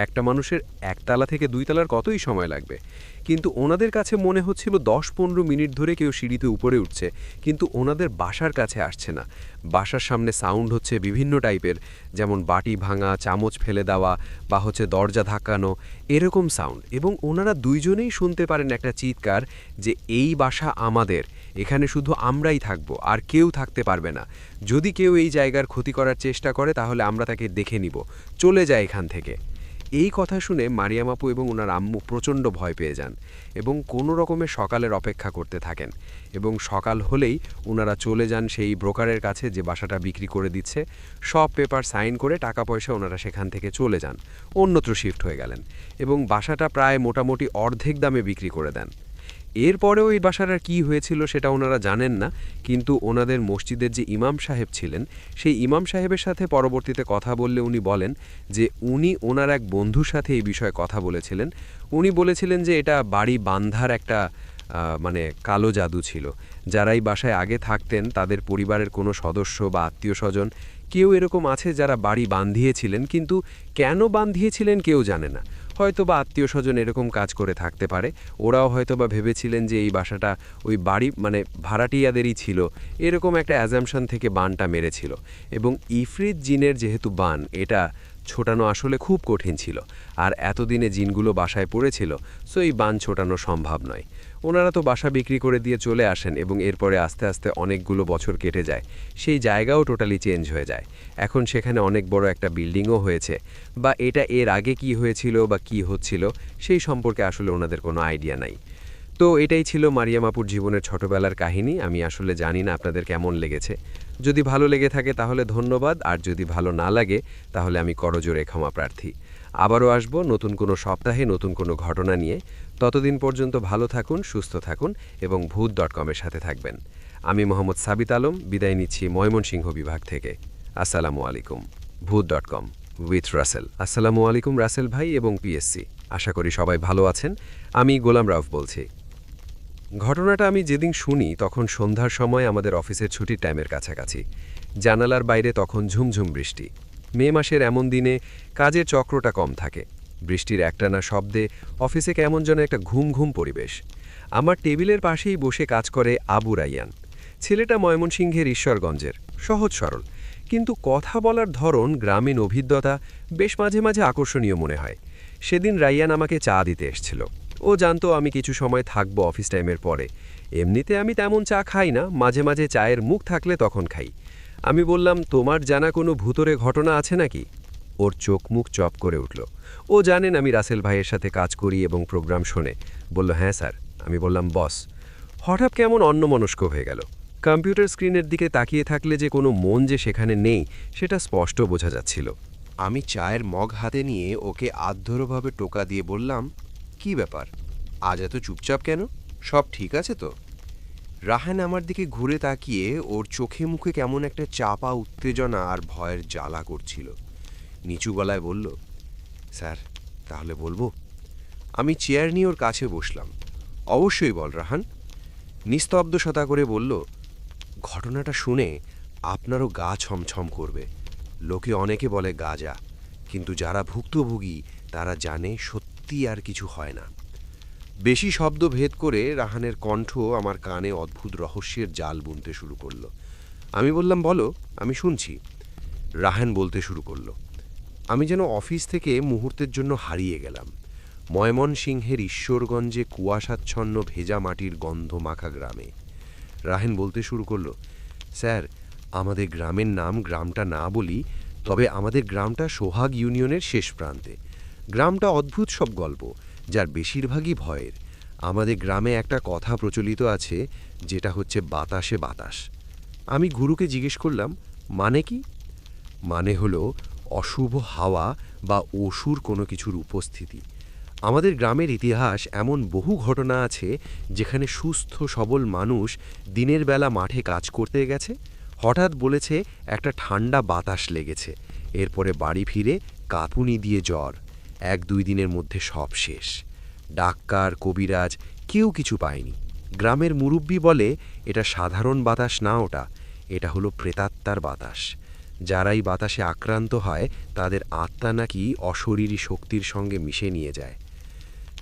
একটা মানুষের 1 তালা থেকে 2 তালার কতই সময় লাগবে, কিন্তু ওনাদের কাছে মনে হচ্ছিল 10-15 মিনিট ধরে কেউ সিঁড়িতে উপরে উঠছে, কিন্তু ওনাদের বাসার কাছে আসছে না। বাসার সামনে সাউন্ড হচ্ছে বিভিন্ন টাইপের, যেমন বাটি ভাঙা, চামচ ফেলে দেওয়া বা দরজা ধাক্কানো, এরকম সাউন্ড। এবং ওনারা দুইজনেই শুনতে পারেন একটা চিৎকার যে এই বাসা আমাদের, এখানে শুধু আমরাই থাকবো, আর কেউ থাকতে পারবে না। যদি কেউ এই জায়গার ক্ষতি করার চেষ্টা করে তাহলে আমরা তাকে দেখে নিব, চলে যায় এখান থেকে। এই কথা শুনে মারিয়াম আপু এবং ওনার আম্মু প্রচণ্ড ভয় পেয়ে যান এবং কোনো রকমের সকালের অপেক্ষা করতে থাকেন। এবং সকাল হলেই ওনারা চলে যান সেই ব্রোকারের কাছে যে বাসাটা বিক্রি করে দিচ্ছে। সব পেপার সাইন করে টাকা পয়সা ওনারা সেখান থেকে চলে যান, অন্যত্র শিফট হয়ে গেলেন এবং বাসাটা প্রায় মোটামুটি অর্ধেক দামে বিক্রি করে দেন। এরপরেও এই বাসাটার কী হয়েছিল সেটা ওনারা জানেন না, কিন্তু ওনাদের মসজিদের যে ইমাম সাহেব ছিলেন সেই ইমাম সাহেবের সাথে পরবর্তীতে কথা বললে উনি বলেন যে উনি ওনার এক বন্ধুর সাথে এই বিষয়ে কথা বলেছিলেন। উনি বলেছিলেন যে এটা বাড়ি বান্ধার একটা মানে কালো জাদু ছিল। যারা এই বাসায় আগে থাকতেন তাদের পরিবারের কোনো সদস্য বা আত্মীয় স্বজন কেউ এরকম আছে যারা বাড়ি বাঁধিয়েছিলেন, কিন্তু কেন বাঁধিয়েছিলেন কেউ জানে না। হয়তো বা আত্মীয় স্বজন এরকম কাজ করে থাকতে পারে। ওরাও হয়তো বা ভেবেছিলেন যে এই বাসাটা ওই বাড়ি মানে ভাড়াটিয়াদেরই ছিল, এরকম একটা অ্যাজামশন থেকে বানটা মেরেছিল। এবং ইফরিত জিনের যেহেতু বান, এটা ছোটানো আসলে খুব কঠিন ছিল, আর এতদিনে জিনগুলো বাসায় পড়েছিল, সো এই বান ছোটানো সম্ভব নয়। ওনারা তো বাসা বিক্রি করে দিয়ে চলে আসেন এবং এরপরে আস্তে আস্তে অনেকগুলো বছর কেটে যায়। সেই জায়গাও টোটালি চেঞ্জ হয়ে যায়। এখন সেখানে অনেক বড় একটা বিল্ডিংও হয়েছে, বা এটা এর আগে কি হয়েছিল বা কি হচ্ছিল সেই সম্পর্কে আসলে ওনাদের কোনো আইডিয়া নাই। তো এটাই ছিল মারিয়াম আপুর জীবনের ছোটবেলার কাহিনী। আমি আসলে জানি না আপনাদের কেমন লেগেছে। যদি ভালো লেগে থাকে তাহলে ধন্যবাদ, আর যদি ভালো না লাগে তাহলে আমি করজোরে ক্ষমা প্রার্থী। আবারও আসব নতুন কোনো সপ্তাহে নতুন কোনো ঘটনা নিয়ে। ততদিন পর্যন্ত ভালো থাকুন, সুস্থ থাকুন এবং ভূত.com-এর সাথে থাকবেন। আমি মোহাম্মদ সাবিত আলম বিদায় নিচ্ছি ময়মনসিংহ বিভাগ থেকে। আসসালামু আলাইকুম। ভূত.com উইথ রাসেল। আসসালামু আলাইকুম রাসেল ভাই এবং পিএসসি, আশা করি সবাই ভালো আছেন। আমি গোলাম রাউফ বলছি। ঘটনাটা আমি যেদিন শুনি তখন সন্ধ্যার সময় আমাদের অফিসের ছুটির টাইমের কাছাকাছি। জানালার বাইরে তখন ঝুমঝুম বৃষ্টি। মে মাসের এমন দিনে কাজের চক্রটা কম থাকে। বৃষ্টির একটানা শব্দে অফিসে কেমন যেন একটা ঘুম ঘুম পরিবেশ। আমার টেবিলের পাশেই বসে কাজ করে আবু রাইয়ান। ছেলেটা ময়মনসিংহের ঈশ্বরগঞ্জের, সহজ সরল, কিন্তু কথা বলার ধরন, গ্রামীণ অভিজ্ঞতা বেশ মাঝে মাঝে আকর্ষণীয় মনে হয়। সেদিন রাইয়ান আমাকে চা দিতে এসেছিল। ও জানতো আমি কিছু সময় থাকবো অফিস টাইমের পরে। এমনিতে আমি তেমন চা খাই না, মাঝে মাঝে চায়ের মুখ থাকলে তখন খাই। আমি বললাম, তোমার জানা কোনো ভূতরে ঘটনা আছে নাকি? ওর চোখ মুখ চপ করে উঠল। ও জানেন আমি রাসেল ভাইয়ের সাথে কাজ করি এবং প্রোগ্রাম শোনে। বলল, হ্যাঁ স্যার। আমি বললাম, বস। হঠাৎ কেমন অন্যমনস্ক হয়ে গেল। কম্পিউটার স্ক্রিনের দিকে তাকিয়ে থাকলে যে কোনো মন যে সেখানে নেই সেটা স্পষ্ট বোঝা যাচ্ছিল। আমি চায়ের মগ হাতে নিয়ে ওকে আধধরভাবে টোকা দিয়ে বললাম, কি ব্যাপার, আজ এত চুপচাপ কেন? সব ঠিক আছে তো? রাহান আমার দিকে ঘুরে তাকিয়ে ওর চোখে মুখে কেমন একটা চাপা উত্তেজনা আর ভয়ের জ্বালা করছিল। নিচু গলায় বলল, স্যার তাহলে বলবো? আমি চেয়ার নিয়ে ওর কাছে বসলাম। অবশ্যই বল রাহান। নিস্তব্ধতা করে বলল, ঘটনাটা শুনে আপনারও গা ছমছম করবে। লোকে অনেকে বলে গাঁজা, কিন্তু যারা ভুক্তভোগী তারা জানে সত্যি আর কিছু হয় না। বেশি শব্দ ভেদ করে রাহানের কণ্ঠ আমার কানে অদ্ভুত রহস্যের জাল বুনতে শুরু করলো। আমি বললাম, বলো, আমি শুনছি। রাহান বলতে শুরু করলো, আমি যেন অফিস থেকে মুহূর্তের জন্য হারিয়ে গেলাম। ময়মনসিংহের ঈশ্বরগঞ্জে কুয়াশাচ্ছন্ন ভেজা মাটির গন্ধ মাখা গ্রামে। রাহান বলতে শুরু করলো, স্যার আমাদের গ্রামের নাম গ্রামটা না বলি, তবে আমাদের গ্রামটা সোহাগ ইউনিয়নের শেষ প্রান্তে। গ্রামটা অদ্ভুত সব গল্প, যার বেশিরভাগই ভয়ের। আমাদের গ্রামে একটা কথা প্রচলিত আছে, যেটা হচ্ছে বাতাসে বাতাস। আমি গুরুকে জিজ্ঞেস করলাম, মানে কি? মানে হলো অশুভ হাওয়া বা অসুর কোনো কিছুর উপস্থিতি। আমাদের গ্রামের ইতিহাস এমন বহু ঘটনা আছে যেখানে সুস্থ সবল মানুষ দিনের বেলা মাঠে কাজ করতে গেছে, হঠাৎ বলেছে একটা ঠান্ডা বাতাস লেগেছে, এরপরে বাড়ি ফিরে কাঁপুনি দিয়ে জ্বর, 1-2 দিনের মধ্যে সব শেষ। ডাক্তার কবিরাজ কেউ কিছু পায়নি। গ্রামের মুরব্বি বলে, এটা সাধারণ বাতাস না, এটা হলো প্রেতাত্মার বাতাস। যারাই বাতাসে আক্রান্ত হয় তাদের আত্মা নাকি অশরীরী শক্তির সঙ্গে মিশে নিয়ে যায়।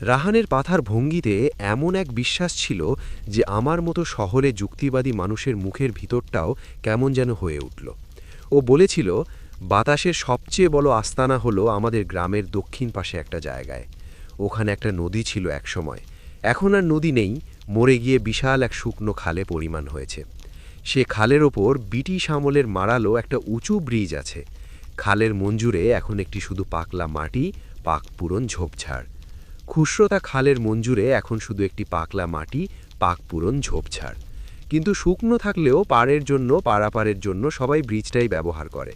রাহানের পাথার ভঙ্গিতে এমন এক বিশ্বাস ছিল যে আমার মতো শহরে যুক্তিবাদী মানুষের মুখের ভিতরটাও কেমন যেন হয়ে উঠল। ও বলেছিল, বাতাসের সবচেয়ে বড় আস্তানা হলো আমাদের গ্রামের দক্ষিণ পাশে একটা জায়গায়। ওখানে একটা নদী ছিল এক সময়, এখন আর নদী নেই, মরে গিয়ে বিশাল এক শুকনো খালে পরিমাণ হয়েছে। সে খালের ওপর ব্রিটিশ আমলের মারালো একটা উঁচু ব্রিজ আছে। খালের মঞ্জুরে এখন একটি শুধু পাকলা মাটি, পাকপুরন ঝোপঝাড়। খুশরতা খালের মঞ্জুরে এখন শুধু একটি পাকলা মাটি, পাকপুরন ঝোপঝাড়। কিন্তু শুকনো থাকলেও পাড়ের জন্য, পারাপারের জন্য সবাই ব্রিজটাই ব্যবহার করে।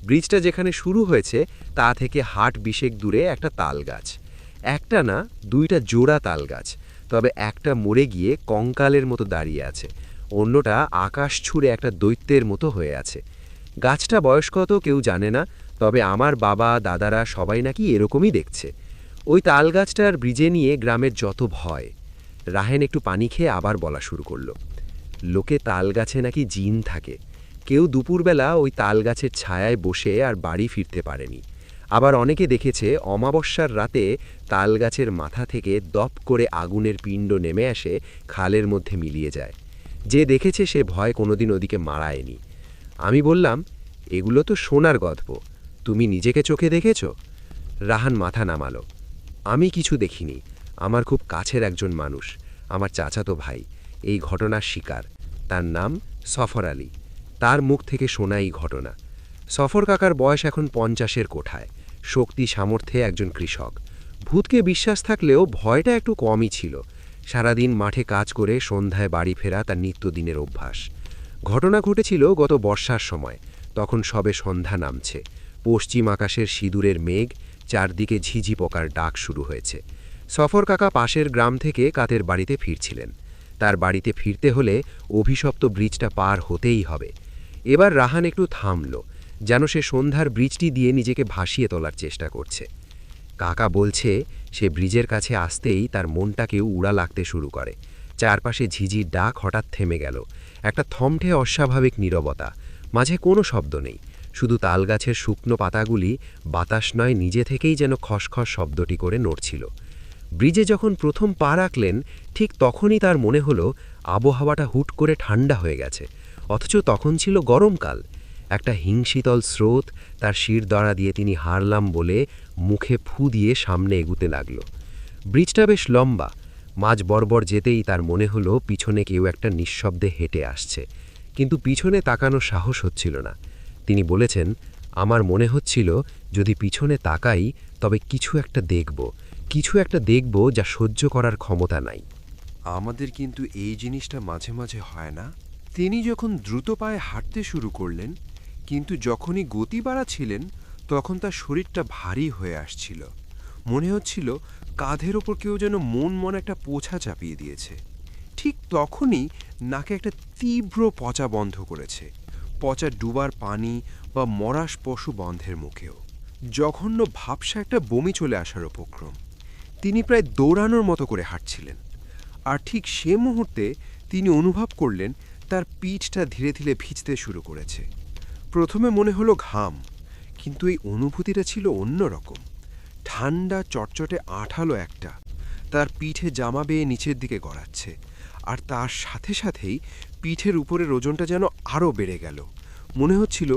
ব্রিজটা যেখানে শুরু হয়েছে তা থেকে হাট 20 দূরে একটা তাল গাছ। একটা না, 2টা জোড়া তাল গাছ, তবে একটা মরে গিয়ে কঙ্কালের মতো দাঁড়িয়ে আছে, অন্যটা আকাশ ছুঁড়ে একটা দৈত্যের মতো হয়ে আছে। গাছটা বয়স কত কেউ জানে না, তবে আমার বাবা দাদারা সবাই নাকি এরকমই দেখছে। ওই তাল গাছটার ব্রিজে নিয়ে গ্রামের যত ভয়। রাহেন একটু পানি খেয়ে আবার বলা শুরু করলো, লোকে তাল গাছে নাকি জিন থাকে। কেউ দুপুরবেলা ওই তাল গাছের ছায়ায় বসে আর বাড়ি ফিরতে পারেনি। আবার অনেকে দেখেছে অমাবস্যার রাতে তাল গাছের মাথা থেকে দপ করে আগুনের পিণ্ড নেমে আসে, খালের মধ্যে মিলিয়ে যায়। যে দেখেছে সে ভয় কোনোদিন ওদিকে মারায়নি। আমি বললাম, এগুলো তো শোনার গল্প, তুমি নিজেকে চোখে দেখেছ? রাহান মাথা নামালো, আমি কিছু দেখিনি। আমার খুব কাছের একজন মানুষ, আমার চাচাতো ভাই, এই ঘটনার শিকার। তার নাম সফর আলী। তার মুখ থেকে শোনা এই ঘটনা। সফর কাকার বয়স এখন 50-এর কোঠায়, শক্তি সামর্থ্যে একজন কৃষক। ভূতকে বিশ্বাস থাকলেও ভয়টা একটু কমই ছিল। সারাদিন মাঠে কাজ করে সন্ধ্যায় বাড়ি ফেরা তার নিত্যদিনের অভ্যাস। ঘটনা ঘটেছিল গত বর্ষার সময়। তখন সবে সন্ধ্যা নামছে, পশ্চিম আকাশের সিঁদুরের মেঘ, চারদিকে ঝিঝি পোকার ডাক শুরু হয়েছে। সফর কাকা পাশের গ্রাম থেকে কাতের বাড়িতে ফিরছিলেন। তার বাড়িতে ফিরতে হলে অভিশপ্ত ব্রিজটা পার হতেই হবে। এবার রাহান একটু থামল, যেন সে সন্ধ্যার ব্রিজটি দিয়ে নিজেকে ভাসিয়ে তোলার চেষ্টা করছে। কাকা বলছে, সে ব্রিজের কাছে আসতেই তার মনটাকেও উড়া লাগতে শুরু করে। চারপাশে ঝিঝির ডাক হঠাৎ থেমে গেল। একটা থমঠে অস্বাভাবিক নীরবতা, মাঝে কোনো শব্দ নেই, শুধু তালগাছের শুকনো পাতাগুলি বাতাস নয় নিজে থেকেই যেন খসখস শব্দটি করে নড়ছিল। ব্রিজে যখন প্রথম পা রাখলেন ঠিক তখনই তার মনে হলো আবহাওয়াটা হুট করে ঠান্ডা হয়ে গেছে, অথচ তখন ছিল গরমকাল। একটা হিংশীতল স্রোত তার শিরদাঁড়া দিয়ে তিনি হারলাম বলে মুখে ফু দিয়ে সামনে এগুতে লাগল। ব্রিজটা বেশ লম্বা, মাঝ বরাবর যেতেই তার মনে হলো পিছনে কেউ একটা নিঃশব্দে হেঁটে আসছে, কিন্তু পিছনে তাকানোর সাহস হচ্ছিল না। তিনি বলেছেন, আমার মনে হচ্ছিল যদি পিছনে তাকাই তবে কিছু একটা দেখব যা সহ্য করার ক্ষমতা নাই। আমাদের কিন্তু এই জিনিসটা মাঝে মাঝে হয় না? তিনি যখন দ্রুত পায়ে হাঁটতে শুরু করলেন, কিন্তু যখনই গতি বাড়াচ্ছিলেন তখন তার শরীরটা ভারী হয়ে আসছিল। মনে হচ্ছিল কাঁধের ওপর কেউ যেন মন একটা পোছা চাপিয়ে দিয়েছে। ঠিক তখনই নাকে একটা তীব্র পচা বন্ধ করেছে, পচা ডুবার পানি বা মরাশ পশু বন্ধের মুখেও। জঘন্য ভাবসা একটা বমি চলে আসার উপক্রম। তিনি প্রায় দৌড়ানোর মতো করে হাঁটছিলেন, আর ঠিক সে মুহূর্তে তিনি অনুভব করলেন তার পিঠটা ধীরে ধীরে ভিজতে শুরু করেছে। প্রথমে মনে হলো ঘাম, কিন্তু এই অনুভূতিটা ছিল অন্যরকম। ঠান্ডা চটচটে আঠালো একটা তার পিঠে জামা বেয়ে নিচের দিকে গড়াচ্ছে, আর তার সাথে সাথেই পিঠের উপরের ওজনটা যেন আরও বেড়ে গেল। মনে হচ্ছিল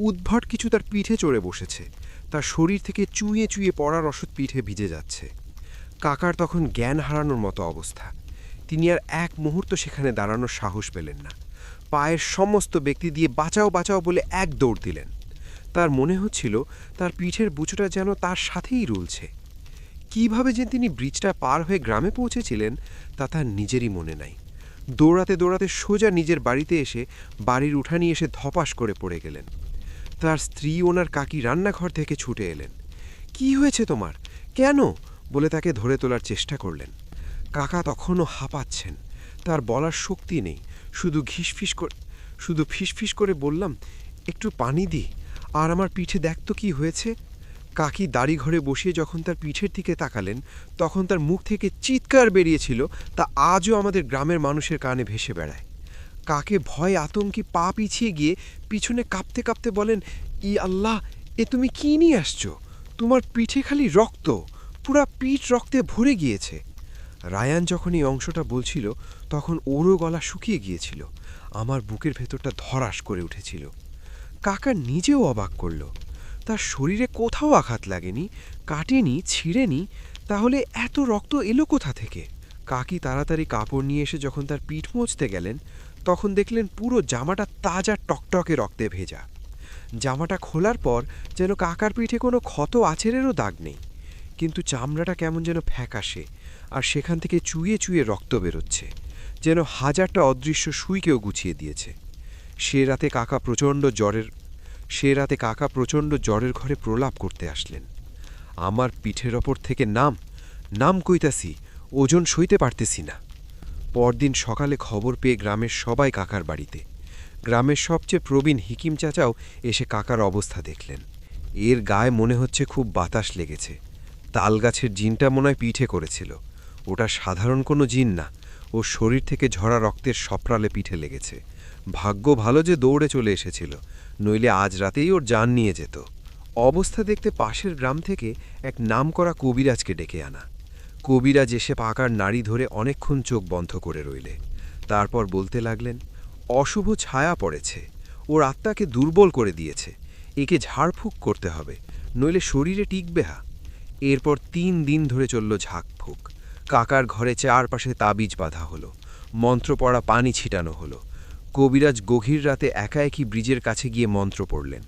উদ্ভট কিছু তার পিঠে চড়ে বসেছে, তার শরীর থেকে চুইয়ে চুইয়ে পড়া রসদ পিঠে ভিজে যাচ্ছে। কাকার তখন জ্ঞান হারানোর মতো অবস্থা। তিনি আর এক মুহূর্ত সেখানে দাঁড়ানোর সাহস পেলেন না। পায়ের সমস্ত ব্যক্তি দিয়ে বাঁচাও বাঁচাও বলে এক দৌড় দিলেন। তার মনে হচ্ছিল তার পিঠের বুচোটা যেন তার সাথেই রুলছে। কিভাবে যে তিনি ব্রিজটা পার হয়ে গ্রামে পৌঁছেছিলেন তা তার নিজেরই মনে নাই। দৌড়াতে দৌড়াতে সোজা নিজের বাড়িতে এসে বাড়ির উঠানে এসে ধপাস করে পড়ে গেলেন। তার স্ত্রী ওনার কাকি রান্নাঘর থেকে ছুটে এলেন। কি হয়েছে তোমার, কেন বলে তাকে ধরে তোলার চেষ্টা করলেন। কাকা তখনও হাঁপাচ্ছেন, তার বলার শক্তি নেই। শুধু ফিসফিস করে বললাম, একটু পানি দি, আর আমার পিঠে দেখ তো কি হয়েছে। কাকি দাড়ি ঘরে বসিয়ে যখন তার পিঠের দিকে তাকালেন তখন তার মুখ থেকে চিৎকার বেরিয়েছিল, তা আজও আমাদের গ্রামের মানুষের কানে ভেসে বেড়ায়। কাকে ভয় আতঙ্কে পা পিছিয়ে গিয়ে পিছনে কাঁপতে কাঁপতে বলেন, ই আল্লাহ, এ তুমি কি নিয়ে আসছো? তোমার পিঠে খালি রক্ত, পুরা পিঠ রক্তে ভরে গিয়েছে। রায়ান যখন এই অংশটা বলছিল তখন ওরও গলা শুকিয়ে গিয়েছিল। আমার বুকের ভেতরটা ধরাস করে উঠেছিল। কাকা নিজেও অবাক করল, তার শরীরে কোথাও আঘাত লাগেনি, কাটেনি, ছিঁড়েনি, তাহলে এত রক্ত এলো কোথা থেকে? কাকি তাড়াতাড়ি কাপড় নিয়ে এসে যখন তার পিঠ মুছতে গেলেন তখন দেখলেন পুরো জামাটা তাজা টকটকে রক্তে ভেজা। জামাটা খোলার পর যেন কাকার পিঠে কোনো ক্ষত আছাড়েরও দাগ নেই, কিন্তু চামড়াটা কেমন যেন ফ্যাকাশে, আর সেখান থেকে চুইয়ে চুইয়ে রক্ত বেরোচ্ছে, যেন হাজারটা অদৃশ্য সুইকেও গুছিয়ে দিয়েছে। সে রাতে কাকা প্রচণ্ড জ্বরের ঘরে প্রলাপ করতে আসলেন। আমার পিঠের ওপর থেকে নাম কইতাছি, ওজন সইতে পারতেছি না। পরদিন সকালে খবর পেয়ে গ্রামের সবাই কাকার বাড়িতে। গ্রামের সবচেয়ে প্রবীণ হিকিম চাচাও এসে কাকার অবস্থা দেখলেন। এর গায়ে মনে হচ্ছে খুব বাতাস লেগেছে। তাল গাছের জিনটা মনে হয় পিঠে করেছিল। ওটা সাধারণ কোনো জিন না, ওর শরীর থেকে ঝরা রক্তের সপ্রালে পিঠে লেগেছে। ভাগ্য ভালো যে দৌড়ে চলে এসেছিল, নইলে আজ রাতেই ওর জান নিয়ে যেত। অবস্থা দেখতে পাশের গ্রাম থেকে এক নামকরা কবিরাজকে ডেকে আনা। কবিরাজ এসে পাকার নাড়ি ধরে অনেকক্ষণ চোখ বন্ধ করে রইলে। তারপর বলতে লাগলেন, অশুভ ছায়া পড়েছে, ওর আত্মাকে দুর্বল করে দিয়েছে, একে ঝাড়ফুঁক করতে হবে, নইলে শরীরে টিকবে হা। এরপর 3 দিন ধরে চলল ঝাঁকফুঁক। কাকার ঘরে চারপাশে তাবিজ বাঁধা হলো, মন্ত্র পড়া পানি ছিটানো হলো। কবিরাজ গভীর রাতে একাএকি ব্রিজের কাছে গিয়ে মন্ত্র পড়লেন।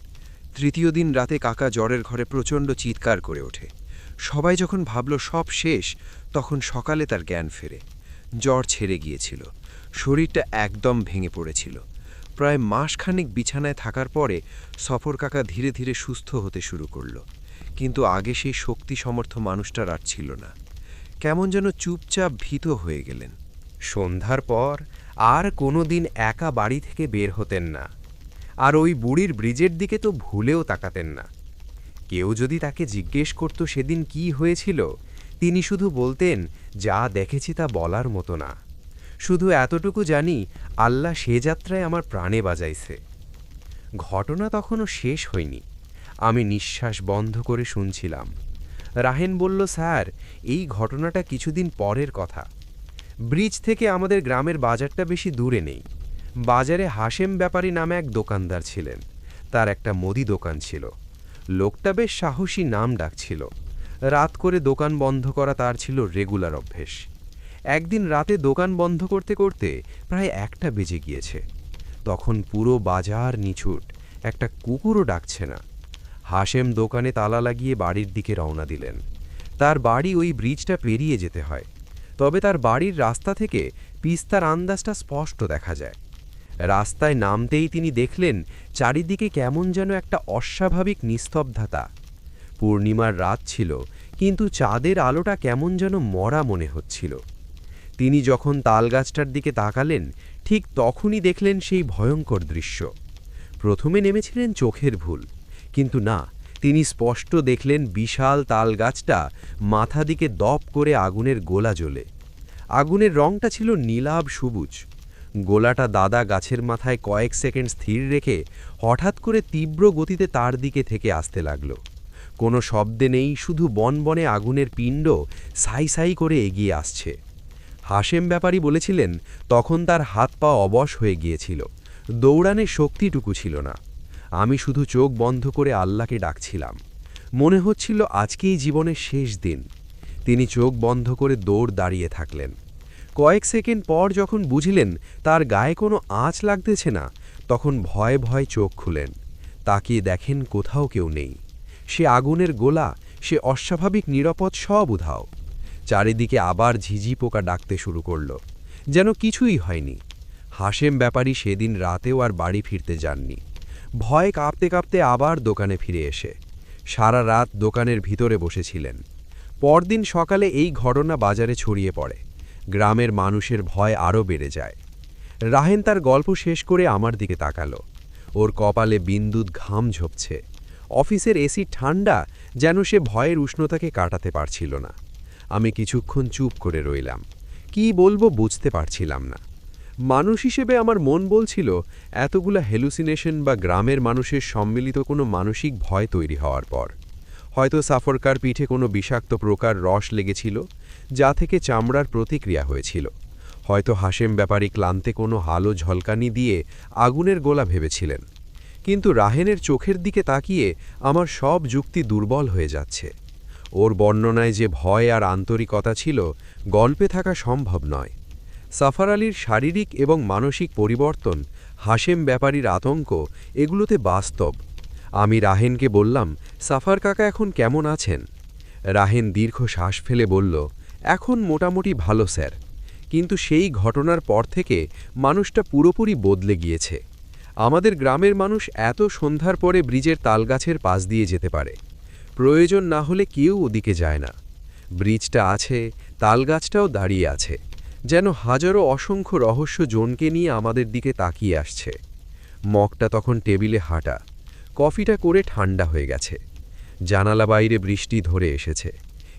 3য় দিন রাতে কাকা জ্বরের ঘরে প্রচণ্ড চিৎকার করে ওঠে। সবাই যখন ভাবল সব শেষ তখন সকালে তার জ্ঞান ফেরে। জ্বর ছেড়ে গিয়েছিল, শরীরটা একদম ভেঙে পড়েছিল। প্রায় মাসখানেক বিছানায় থাকার পরে সফর কাকা ধীরে ধীরে সুস্থ হতে শুরু করল, কিন্তু আগে সেই শক্তি সমর্থ মানুষটার আর ছিল না। কেমন যেন চুপচাপ ভীত হয়ে গেলেন। সন্ধ্যার পর আর কোনো দিন একা বাড়ি থেকে বের হতেন না, আর ওই বুড়ির ব্রিজের দিকে তো ভুলেও তাকাতেন না। কেউ যদি তাকে জিজ্ঞেস করত সেদিন কি হয়েছিল, তিনি শুধু বলতেন, যা দেখেছি তা বলার মতো না। শুধু এতটুকু জানি, আল্লাহ সে যাত্রায় আমার প্রাণে বাজাইছে। ঘটনা তখনও শেষ হয়নি। আমি নিঃশ্বাস বন্ধ করে শুনছিলাম। রাহেন বলল, স্যার, এই ঘটনাটা কিছুদিন পরের কথা। ব্রিজ থেকে আমাদের গ্রামের বাজারটা বেশি দূরে নেই। বাজারে হাশেম ব্যাপারী নামে এক দোকানদার ছিলেন। তার একটা মুদি দোকান ছিল। লোকটা বেশ সাহসী, নাম ডাক ছিল। রাত করে দোকান বন্ধ করা তার ছিল রেগুলার অভ্যেস। একদিন রাতে দোকান বন্ধ করতে করতে প্রায় 1টা বেজে গিয়েছে। তখন পুরো বাজার নিছুট, একটা কুকুরও ডাকছে না। হাশেম দোকানে তালা লাগিয়ে বাড়ির দিকে রওনা দিলেন। তার বাড়ি ওই ব্রিজটা পেরিয়ে যেতে হয়, তবে তার বাড়ির রাস্তা থেকে পিস্তার আন্দাজটা স্পষ্ট দেখা যায়। রাস্তায় নামতেই তিনি দেখলেন চারিদিকে কেমন যেন একটা অস্বাভাবিক নিস্তব্ধতা। পূর্ণিমার রাত ছিল, কিন্তু চাঁদের আলোটা কেমন যেন মরা মনে হচ্ছিল। তিনি যখন তালগাছটার দিকে তাকালেন, ঠিক তখনই দেখলেন সেই ভয়ঙ্কর দৃশ্য। প্রথমে নেমেছিলেন চোখের ভুল, কিন্তু না, তিনি স্পষ্ট দেখলেন বিশাল তালগাছটা মাথা দিকে দপ করে আগুনের গোলা জ্বলে। আগুনের রংটা ছিল নীলাভ সবুজ। গোলাটা দাদা গাছের মাথায় কয়েক সেকেন্ড স্থির রেখে হঠাৎ করে তীব্র গতিতে তার দিকে থেকে আসতে লাগল। কোনো শব্দে নেই, শুধু বনবনে আগুনের পিণ্ড সাই সাই করে এগিয়ে আসছে। হাশেম ব্যাপারী বলেছিলেন তখন তার হাত পা অবশ হয়ে গিয়েছিল, দৌড়ানোর শক্তিটুকু ছিল না। আমি শুধু চোখ বন্ধ করে আল্লাহকে ডাকছিলাম। মনে হচ্ছিল আজকেই জীবনের শেষ দিন। তিনি চোখ বন্ধ করে দৌড় দাঁড়িয়ে থাকলেন। কয়েক সেকেন্ড পর যখন বুঝলেন তার গায়ে কোনো আঁচ লাগতেছে না, তখন ভয়ে ভয়ে চোখ খুলেন। তাকিয়ে দেখেন কোথাও কেউ নেই। সে আগুনের গোলা, সে অস্বাভাবিক নিরাপদ সব উধাও। চারিদিকে আবার ঝিঝি পোকা ডাকতে শুরু করল, যেন কিছুই হয়নি। হাশেম ব্যাপারী সেদিন রাতেও আর বাড়ি ফিরতে যাননি। ভয় কাঁপতে কাঁপতে আবার দোকানে ফিরে এসে সারা রাত দোকানের ভিতরে বসেছিলেন। পরদিন সকালে এই ঘটনা বাজারে ছড়িয়ে পড়ে। গ্রামের মানুষের ভয় আরও বেড়ে যায়। রাহেন তার গল্প শেষ করে আমার দিকে তাকালো। ওর কপালে বিন্দুত ঘাম ঝরছে। অফিসের এসি ঠান্ডা, যেন সে ভয়ের উষ্ণতাকে কাটাতে পারছিল না। আমি কিছুক্ষণ চুপ করে রইলাম। কি বলবো বুঝতে পারছিলাম না। মানুষ হিসেবে আমার মন বলছিল এতগুলা হ্যালুসিনেশন বা গ্রামের মানুষের সম্মিলিত কোনো মানসিক ভয় তৈরি হওয়ার পর হয়তো সাফরকার পিঠে কোনো বিষাক্ত প্রকার রস লেগেছিল, যা থেকে চামড়ার প্রতিক্রিয়া হয়েছিল। হয়তো হাশেম ব্যাপারী ক্লান্তে কোনো আলো ঝলকানি দিয়ে আগুনের গোলা ভেবেছিলেন। কিন্তু রাহেনের চোখের দিকে তাকিয়ে আমার সব যুক্তি দুর্বল হয়ে যাচ্ছে। ওর বর্ণনায় যে ভয় আর আন্তরিকতা ছিল, গল্পে থাকা সম্ভব নয়। সাফার আলীর শারীরিক এবং মানসিক পরিবর্তন, হাশেম ব্যাপারীর আতঙ্ক, এগুলোতে বাস্তব। আমি রাহেনকে বললাম, সাফার কাকা এখন কেমন আছেন? রাহেন দীর্ঘ শ্বাস ফেলে বলল, এখন মোটামুটি ভালো স্যার, কিন্তু সেই ঘটনার পর থেকে মানুষটা পুরোপুরি বদলে গিয়েছে। আমাদের গ্রামের মানুষ এত সন্ধ্যার পরে ব্রিজের তালগাছের পাশ দিয়ে যেতে পারে। প্রয়োজন না হলে কেউ ওদিকে যায় না। ব্রিজটা আছে, তালগাছটাও দাঁড়িয়ে আছে, যেন হাজারো অসংখ্য রহস্য জনকে নিয়ে আমাদের দিকে তাকিয়ে আসছে। মগটা তখন টেবিলে হাঁটা, কফিটা করে ঠান্ডা হয়ে গেছে। জানালা বাইরে বৃষ্টি ধরে এসেছে,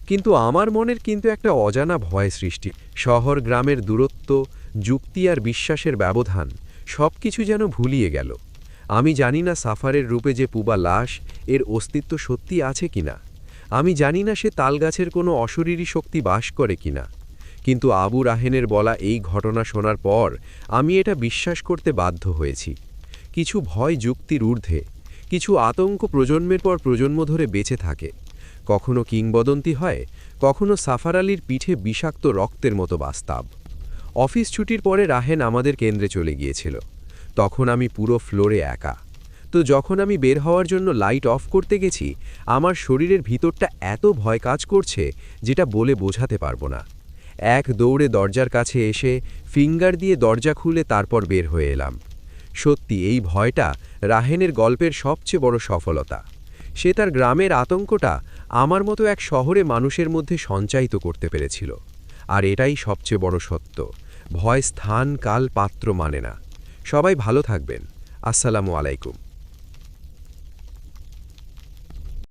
কিন্তু আমার মনের কিন্তু একটা অজানা ভয় সৃষ্টি। শহর গ্রামের দূরত্ব, যুক্তি আর বিশ্বাসের ব্যবধান সব কিছু যেন ভুলিয়ে গেল। আমি জানি না সাফারের রূপে যে পুবা লাশ, এর অস্তিত্ব সত্যি আছে কিনা। আমি জানি না সে তালগাছের কোনো অশরীরী শক্তি বাস করে কিনা। কিন্তু আবু রাহেনের বলা এই ঘটনা শোনার পর আমি এটা বিশ্বাস করতে বাধ্য হয়েছি। কিছু ভয় যুক্তির ঊর্ধ্বে, কিছু আতঙ্ক প্রজন্মের পর প্রজন্ম ধরে বেঁচে থাকে। কখনো কিংবদন্তি হয়, কখনো সাফার আলীর পিঠে বিষাক্ত রক্তের মতো বাস্তব। অফিস ছুটির পরে রাহেন আমাদের কেন্দ্রে চলে গিয়েছিল। তখন আমি পুরো ফ্লোরে একা। তো যখন আমি বের হওয়ার জন্য লাইট অফ করতে গেছি, আমার শরীরের ভিতরটা এত ভয় কাজ করছে যেটা বলে বোঝাতে পারবো না। এক দৌড়ে দরজার কাছে এসে ফিঙ্গার দিয়ে দরজা খুলে তারপর বের হয়ে এলাম। সত্যি এই ভয়টা রাহেনের গল্পের সবচেয়ে বড় সফলতা। সে তার গ্রামের আতঙ্কটা আমার মতো এক শহরে মানুষের মধ্যে সঞ্চারিত করতে পেরেছিল। আর এটাই সবচেয়ে বড় সত্য, ভয় স্থান, কাল, পাত্র মানে না। সবাই ভালো থাকবেন। আসসালামু আলাইকুম।